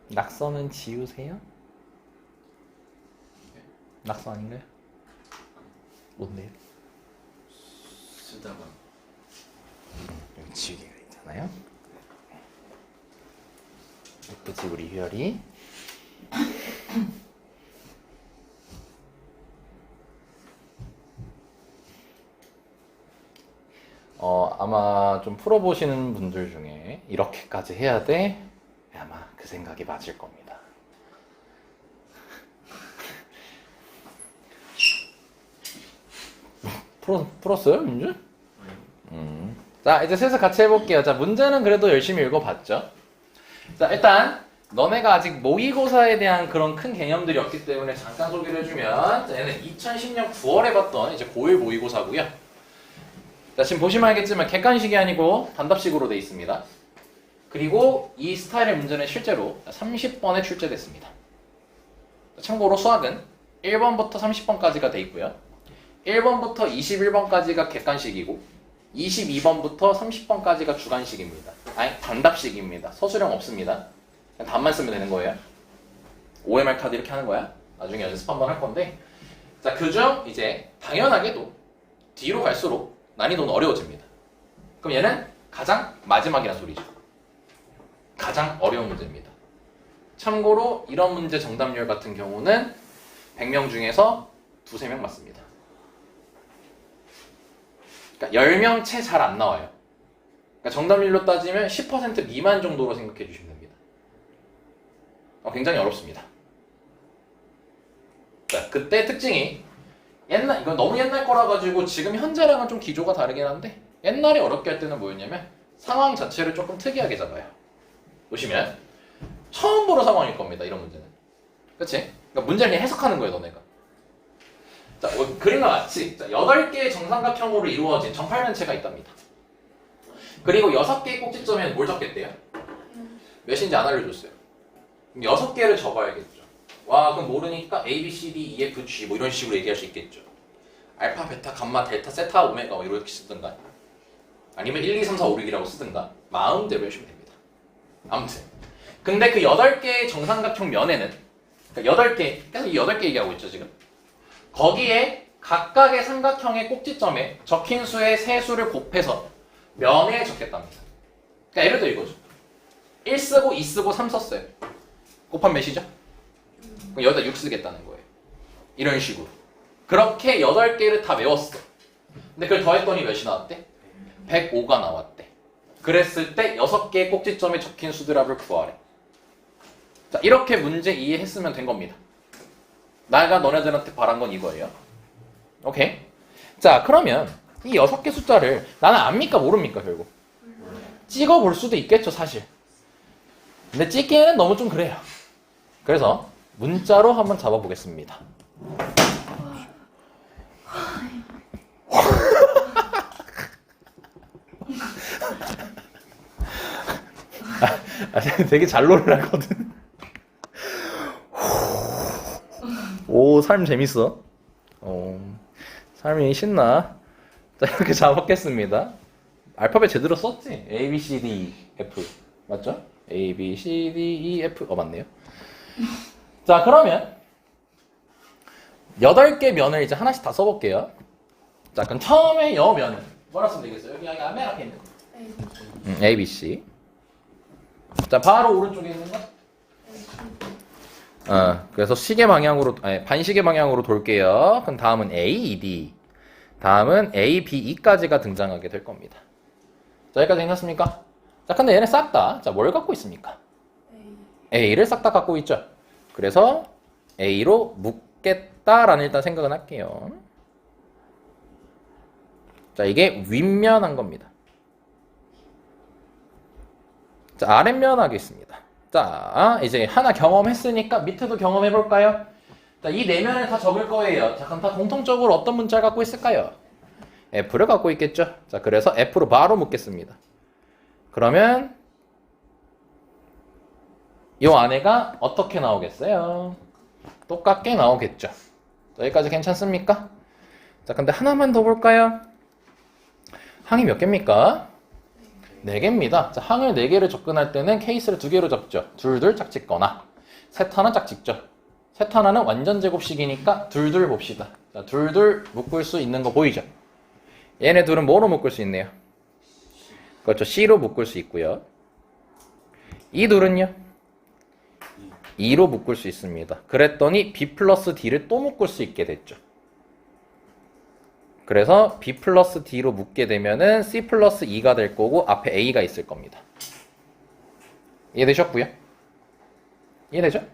낙서는 지우세요? 낙서 아닌가요? 뭔데요? 쓰다가 여기 지우개가 있잖아요. 예쁘지 우리 휴열이. 아마 좀 풀어보시는 분들 중에 이렇게까지 해야 돼? 아마 그 생각이 맞을 겁니다. 풀었어요 문제? 자 이제 슬슬 같이 해볼게요. 자 문제는 그래도 열심히 읽어봤죠. 자 일단 너네가 아직 모의고사에 대한 그런 큰 개념들이 없기 때문에 잠깐 소개를 해주면, 자, 얘는 2010년 9월에 봤던 이제 고1 모의고사고요. 자 지금 보시면 알겠지만 객관식이 아니고 단답식으로 돼 있습니다. 그리고 이 스타일의 문제는 실제로 30번에 출제됐습니다. 참고로 수학은 1번부터 30번까지가 돼 있고요. 1번부터 21번까지가 객관식이고 22번부터 30번까지가 주관식입니다. 아니 단답식입니다. 서술형 없습니다. 그냥 답만 쓰면 되는 거예요. OMR 카드 이렇게 하는 거야. 나중에 연습 한번 할 건데, 자 그중 이제 당연하게도 뒤로 갈수록 난이도는 어려워집니다. 그럼 얘는 가장 마지막이란 소리죠. 가장 어려운 문제입니다. 참고로 이런 문제 정답률 같은 경우는 100명 중에서 2~3명 맞습니다. 그러니까 10명 채 잘 안 나와요. 그러니까 정답률로 따지면 10% 미만 정도로 생각해 주시면 됩니다. 굉장히 어렵습니다. 자, 그때 특징이 이건 너무 옛날 거라 가지고 지금 현재랑은 좀 기조가 다르긴 한데, 옛날에 어렵게 할 때는 뭐였냐면 상황 자체를 조금 특이하게 잡아요. 보시면 처음 보는 상황일 겁니다. 이런 문제는. 그치? 그러니까 문제를 그냥 해석하는 거예요, 너네가. 자, 그림과 같이 8개의 정삼각형으로 이루어진 정팔면체가 있답니다. 그리고 6개의 꼭지점에는 뭘 적겠대요? 몇인지 안 알려줬어요. 그럼 6개를 적어야겠죠. 와, 그럼 모르니까 A, B, C, D, E, F, G 뭐 이런 식으로 얘기할 수 있겠죠. 알파, 베타, 감마, 델타, 세타, 오메가 뭐 이렇게 쓰든가, 아니면 1, 2, 3, 4, 5, 6이라고 쓰든가 마음대로 해주시면 됩니다. 아무튼 근데 그 8개의 정삼각형 면에는, 그러니까 8개, 계속 이 8개 얘기하고 있죠 지금. 거기에 각각의 삼각형의 꼭지점에 적힌 수의 세수를 곱해서 면에 적겠답니다. 그러니까 예를 들어 이거죠. 1 쓰고 2 쓰고 3 썼어요. 곱하면 몇이죠? 그럼 여기다 6 쓰겠다는 거예요. 이런 식으로. 그렇게 8개를 다 외웠어. 근데 그걸 더했더니 몇이 나왔대? 105가 나왔대. 그랬을 때 6개의 꼭지점에 적힌 수들 합을 구하래. 자, 이렇게 문제 이해했으면 된 겁니다. 내가 너네들한테 바란 건 이거예요. 오케이? 자, 그러면 이 6개 숫자를 나는 압니까 모릅니까 결국? 찍어볼 수도 있겠죠 사실. 근데 찍기에는 너무 좀 그래요. 그래서 문자로 한번 잡아보겠습니다. 되게 잘 놀라거든. 오, 삶 재밌어. 삶이 신나. 자, 이렇게 잡았겠습니다. 알파벳 제대로 썼지? A, B, C, D, F. 맞죠? A, B, C, D, E, F. 맞네요. 자, 그러면 8개 면을 이제 하나씩 다 써볼게요. 자, 그럼 처음에 여 면은 뭐라 쓰면 되겠어요? 여기 맨 앞에 있는 거. A, B, C. 자, 바로 오른쪽에 있는 거? 그래서 시계 방향으로, 아니, 반시계 방향으로 돌게요. 그럼 다음은 A, D. 다음은 A, B, E까지가 등장하게 될 겁니다. 자, 여기까지 괜찮습니까? 자, 근데 얘네 싹 다, 자, 뭘 갖고 있습니까? A를 싹 다 갖고 있죠. 그래서 A로 묶겠다라는 일단 생각은 할게요. 자, 이게 윗면한 겁니다. 자, 아랫면 하겠습니다. 자, 이제 하나 경험했으니까 밑에도 경험해볼까요? 자, 이 4면을 다 적을 거예요. 자, 그럼 다 공통적으로 어떤 문자를 갖고 있을까요? F를 갖고 있겠죠. 자, 그래서 F로 바로 묶겠습니다. 그러면 이 안에가 어떻게 나오겠어요? 똑같게 나오겠죠. 자, 여기까지 괜찮습니까? 자, 근데 하나만 더 볼까요? 항이 몇 개입니까? 4개입니다. 자, 항을 4개를 접근할 때는 케이스를 2개로 접죠. 둘둘 짝짓거나 셋하나 짝짓죠. 셋하나는 완전 제곱식이니까 둘둘 봅시다. 자, 둘둘 묶을 수 있는 거 보이죠? 얘네 둘은 뭐로 묶을 수 있네요? 그렇죠. C로 묶을 수 있고요. 이 둘은요? 2로 묶을 수 있습니다. 그랬더니 B 플러스 D를 또 묶을 수 있게 됐죠. 그래서 B 플러스 D로 묶게 되면은 C 플러스 E가 될 거고 앞에 A가 있을 겁니다. 이해되셨고요? 이해되죠?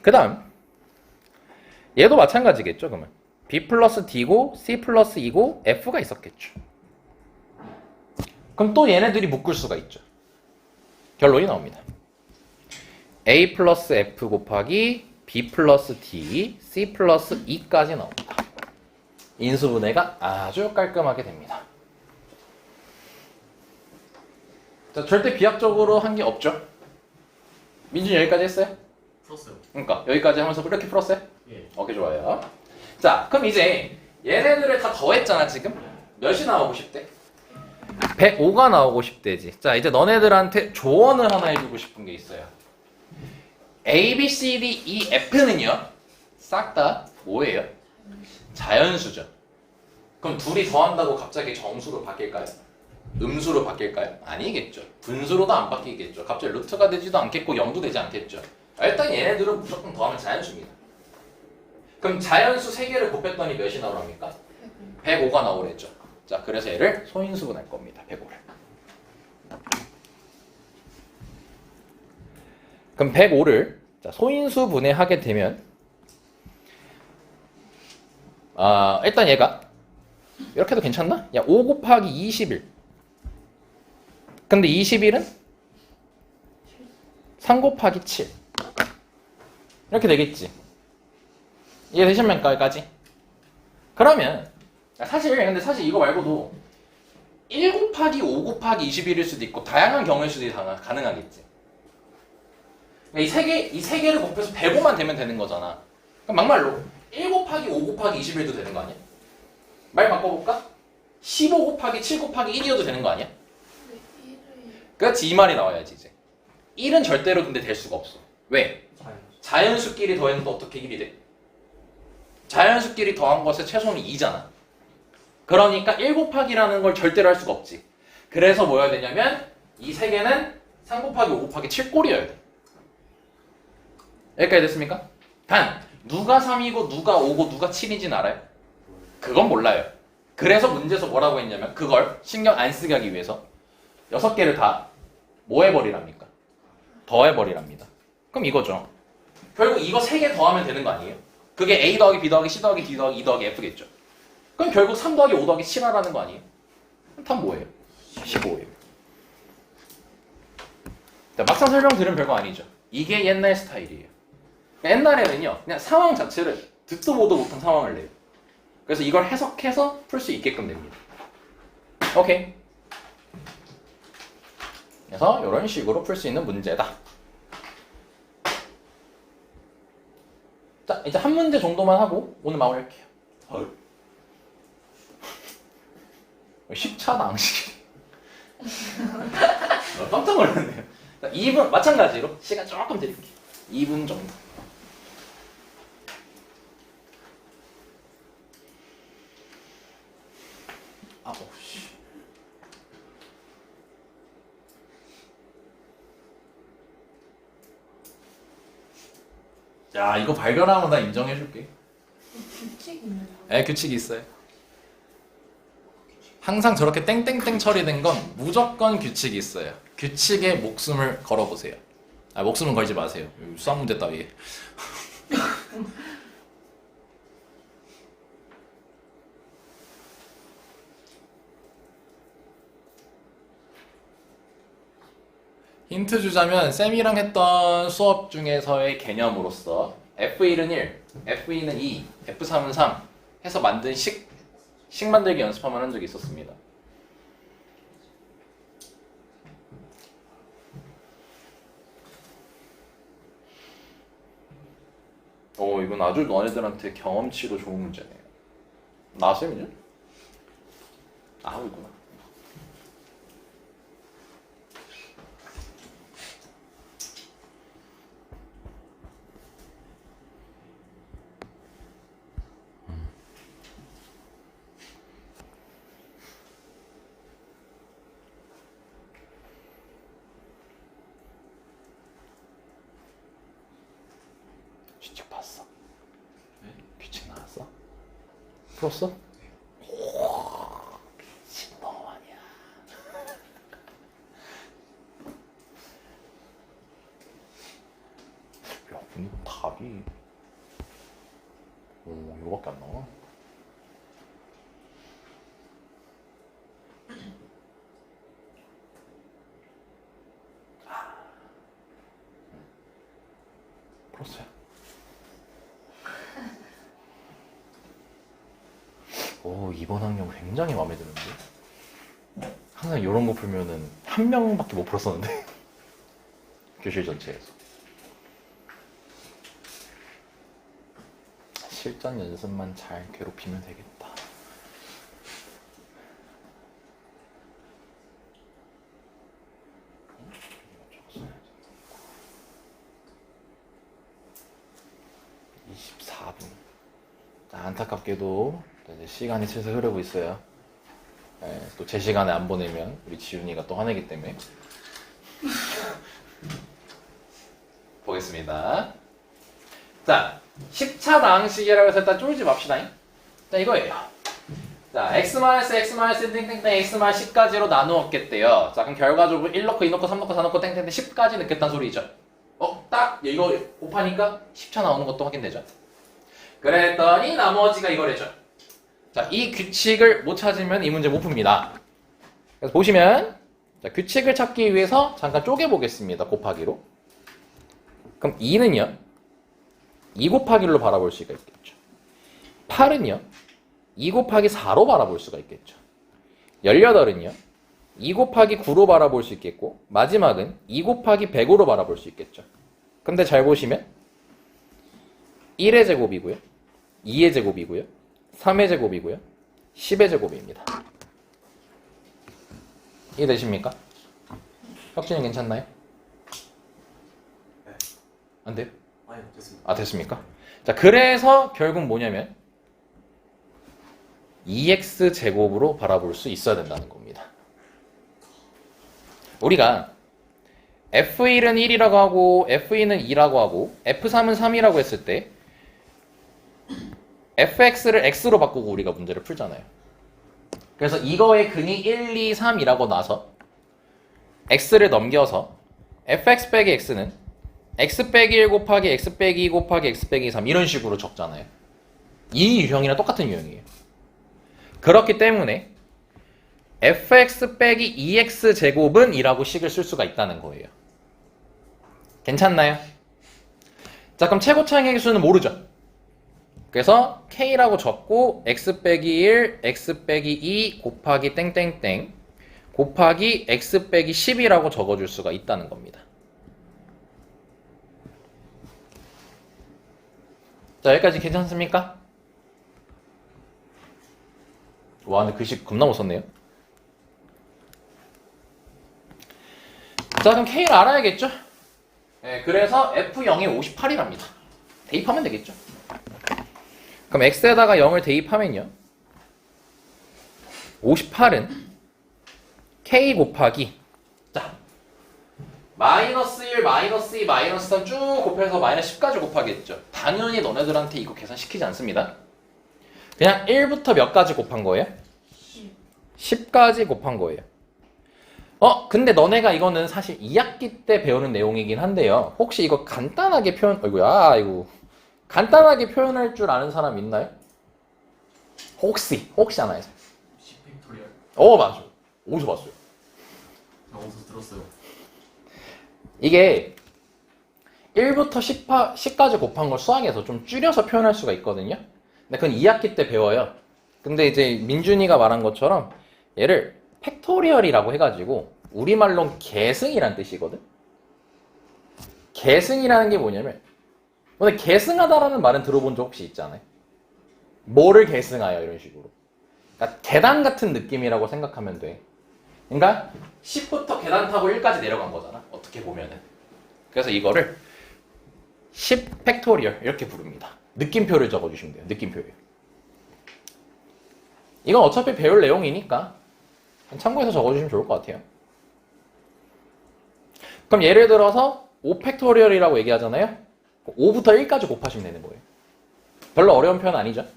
그 다음 얘도 마찬가지겠죠. 그러면 B 플러스 D고 C 플러스 E고 F가 있었겠죠. 그럼 또 얘네들이 묶을 수가 있죠. 결론이 나옵니다. A 플러스 F 곱하기 B 플러스 D, C 플러스 E까지 나옵니다. 인수분해가 아주 깔끔하게 됩니다. 자, 절대 비약적으로 한 게 없죠. 민준이 여기까지 했어요? 풀었어요. 그러니까 여기까지 하면서 이렇게 풀었어요? 예. 오케이, 좋아요. 자, 그럼 이제 얘네들을 다 더했잖아. 지금 몇이 나오고 싶대? 105가 나오고 싶대지. 자, 이제 너네들한테 조언을 하나 해주고 싶은 게 있어요. A, B, C, D, E, F는요 싹 다 뭐예요? 자연수죠. 그럼 둘이 더한다고 갑자기 정수로 바뀔까요? 음수로 바뀔까요? 아니겠죠. 분수로도 안 바뀌겠죠. 갑자기 루트가 되지도 않겠고 0도 되지 않겠죠. 일단 얘네들은 무조건 더하면 자연수입니다. 그럼 자연수 3개를 곱했더니 몇이 나오랍니까? 105가 나오랬죠. 자, 그래서 얘를 소인수분할 겁니다. 105를. 그럼 105를 소인수분해하게 되면 일단 얘가 이렇게 해도 괜찮나? 야, 5 곱하기 21. 근데 21은 3 곱하기 7. 이렇게 되겠지. 이해되십니까? 그러면 근데 사실 이거 말고도 1 곱하기 5 곱하기 21일 수도 있고 다양한 경우일 수도 가능하겠지. 이 세 개를 곱해서 105만 되면 되는 거잖아. 그럼 막말로 1 곱하기 5 곱하기 21도 되는 거 아니야? 말 바꿔볼까? 15 곱하기 7 곱하기 1이어도 되는 거 아니야? 그렇지, 이 말이 나와야지 이제. 1은 절대로 근데 될 수가 없어. 왜? 자연수끼리 더했는데 어떻게 1이 돼? 자연수끼리 더한 것의 최소는 2잖아. 그러니까 1 곱하기라는 걸 절대로 할 수가 없지. 그래서 뭐 해야 되냐면 이 세 개는 3 곱하기 5 곱하기 7꼴이어야 돼. 여기까지 됐습니까? 단 누가 3이고 누가 5고 누가 7인지는 알아요? 그건 몰라요. 그래서 문제에서 뭐라고 했냐면 그걸 신경 안 쓰게 하기 위해서 6개를 다 뭐 해버리랍니까? 더해버리랍니다. 그럼 이거죠. 결국 이거 3개 더하면 되는 거 아니에요? 그게 A 더하기 B 더하기 C 더하기 D 더하기 E 더하기 F겠죠. 그럼 결국 3 더하기 5 더하기 7하라는 거 아니에요? 그럼 답 뭐예요? 15예요. 막상 설명 들으면 별거 아니죠. 이게 옛날 스타일이에요. 옛날에는요 그냥 상황 자체를 듣도 보도 못한 상황을 내요. 그래서 이걸 해석해서 풀 수 있게끔 됩니다. 오케이. 그래서 이런 식으로 풀 수 있는 문제다. 자, 이제 한 문제 정도만 하고 오늘 마무리할게요. 쉽잖아, 앙식이. 깜짝 놀랐네요. 2분 마찬가지로 시간 조금 드릴게요. 2분 정도. 씨. 야, 이거 발견하면 나 인정해줄게. 규칙 있는 거. 네, 규칙이 있어요. 항상 저렇게 땡땡땡 처리된 건 무조건 규칙이 있어요. 규칙에 목숨을 걸어보세요. 목숨은 걸지 마세요. 수학 문제 따위. 힌트 주자면 쌤이랑 했던 수업 중에서의 개념으로서 F1은 1, F2는 2, F3은 3 해서 만든 식 만들기 연습하면 한 적이 있었습니다. 이건 아주 너네들한테 경험치로 좋은 문제네요. 나왔어요, 민준? 하고 있구나. 규칙 봤어? 네? 규칙 나왔어? 풀었어? 규칙 너무 많이야. 근데 답이 이거밖에 안 나와. 풀었어요. 이번 학년 굉장히 마음에 드는데. 항상 이런 거 풀면은 한 명밖에 못 풀었었는데. 교실 전체에서. 실전 연습만 잘 괴롭히면 되겠다. 안타깝게도 이제 시간이 슬슬 흐르고 있어요. 또 제 시간에 안 보내면 우리 지훈이가 또 화내기 때문에. 보겠습니다. 자, 10차 다항식이라고 해서 일단 쫄지 맙시다. 자, 이거예요. 자, x-x 땡땡땡 x-10까지로 나누었겠대요. 자, 그럼 결과적으로 1 넣고 2 넣고 3 넣고 4 넣고 땡땡땡 10까지 넣겠다는 소리죠. 딱 이거 곱하니까 10차 나오는 것도 확인되죠. 그랬더니 나머지가 이거래죠. 자, 이 규칙을 못 찾으면 이 문제 못 풉니다. 그래서 보시면 자, 규칙을 찾기 위해서 잠깐 쪼개보겠습니다. 곱하기로. 그럼 2는요. 2 곱하기 1로 바라볼 수가 있겠죠. 8은요. 2 곱하기 4로 바라볼 수가 있겠죠. 18은요. 2 곱하기 9로 바라볼 수 있겠고 마지막은 2 곱하기 100으로 바라볼 수 있겠죠. 근데 잘 보시면 1의 제곱이고요. 2의 제곱이고요. 3의 제곱이고요. 10의 제곱입니다. 이해되십니까? 혁진이 괜찮나요? 네. 안 돼요? 아니요, 됐습니다. 아, 됐습니까? 자, 그래서 결국 뭐냐면 2x 제곱으로 바라볼 수 있어야 된다는 겁니다. 우리가 F1은 1이라고 하고 F2는 2라고 하고 F3은 3이라고 했을 때 fx를 x로 바꾸고 우리가 문제를 풀잖아요. 그래서 이거의 근이 1, 2, 3이라고 나서 x를 넘겨서 fx 빼기 x는 x 빼기 1 곱하기 x 빼기 2 곱하기 x 빼기 3 이런 식으로 적잖아요. 이 유형이랑 똑같은 유형이에요. 그렇기 때문에 fx 빼기 2x 제곱은 이라고 식을 쓸 수가 있다는 거예요. 괜찮나요? 자, 그럼 최고차항의 수는 모르죠. 그래서 k라고 적고 x 빼기 1, x 빼기 2 곱하기 땡땡땡 곱하기 x 빼기 10이라고 적어줄 수가 있다는 겁니다. 자, 여기까지 괜찮습니까? 와, 근데 글씨 겁나 못 썼네요. 자, 그럼 k를 알아야겠죠? 네, 그래서 f0이 58이랍니다. 대입하면 되겠죠? 그럼 x에다가 0을 대입하면요. 58은 k 곱하기 자 마이너스 1, 마이너스 2, 마이너스 3 쭉 곱해서 마이너스 10까지 곱하겠죠. 당연히 너네들한테 이거 계산시키지 않습니다. 그냥 1부터 몇 가지 곱한 거예요? 10까지 곱한 거예요. 근데 너네가 이거는 사실 2학기 때 배우는 내용이긴 한데요. 혹시 이거 간단하게 간단하게 표현할 줄 아는 사람 있나요? 혹시 하나요? 10팩토리얼. 맞아. 어디서 봤어요? 어디서 들었어요? 이게 1부터 10까지 곱한 걸 수학에서 좀 줄여서 표현할 수가 있거든요. 근데 그건 2학기 때 배워요. 근데 이제 민준이가 말한 것처럼 얘를 팩토리얼이라고 해가지고 우리말로는 계승이란 뜻이거든. 계승이라는 게 뭐냐면 근데 계승하다라는 말은 들어본 적 혹시 있잖아요. 뭐를 계승하여 이런 식으로. 그러니까 계단 같은 느낌이라고 생각하면 돼. 그러니까 10부터 계단 타고 1까지 내려간 거잖아. 어떻게 보면은. 그래서 이거를 10 팩토리얼 이렇게 부릅니다. 느낌표를 적어주시면 돼요. 느낌표예요. 이건 어차피 배울 내용이니까 참고해서 적어주시면 좋을 것 같아요. 그럼 예를 들어서 5 팩토리얼이라고 얘기하잖아요. 5부터 1까지 곱하시면 되는 거예요. 별로 어려운 표현 아니죠?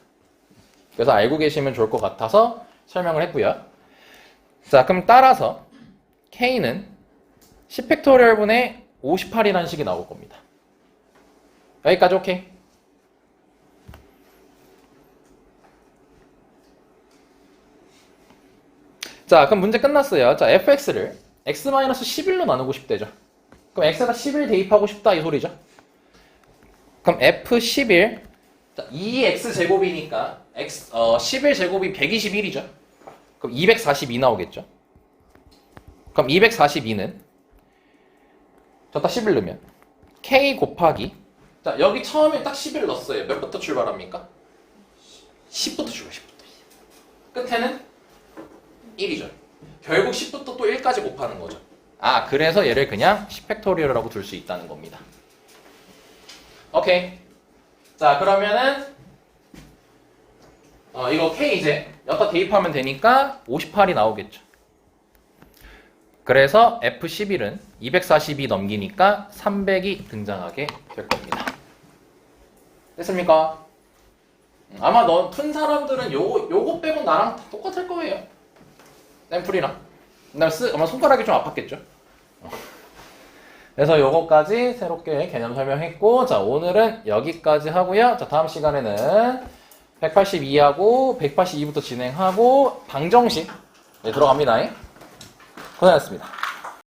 그래서 알고 계시면 좋을 것 같아서 설명을 했고요. 자, 그럼 따라서 K는 10팩토리얼분의 58이라는 식이 나올 겁니다. 여기까지 오케이? 자, 그럼 문제 끝났어요. 자, fx를 x-11로 나누고 싶대죠. 그럼 x에다 11 대입하고 싶다 이 소리죠. 그럼 f11, 자, 2x제곱이니까 11제곱이 121이죠. 그럼 242 나오겠죠. 그럼 242는 저다 11 넣으면 k 곱하기, 자, 여기 처음에 딱 11 넣었어요. 몇부터 출발합니까? 10부터 출발, 10부터. 끝에는 1이죠. 결국 10부터 또 1까지 곱하는 거죠. 아, 그래서 얘를 그냥 10팩토리얼이라고 둘 수 있다는 겁니다. 오케이. 자, 그러면은 이거 k 이제 여기다 대입하면 되니까 58이 나오겠죠. 그래서 F11은 242 넘기니까 300이 등장하게 될 겁니다. 됐습니까? 아마 너 푼 사람들은 요거 빼고 나랑 똑같을 거예요. 샘플이랑. 그다음에 아마 손가락이 좀 아팠겠죠. 그래서 요거까지 새롭게 개념 설명했고, 자, 오늘은 여기까지 하고요. 자, 다음 시간에는 182하고 182부터 진행하고 방정식 들어갑니다. 고생하셨습니다.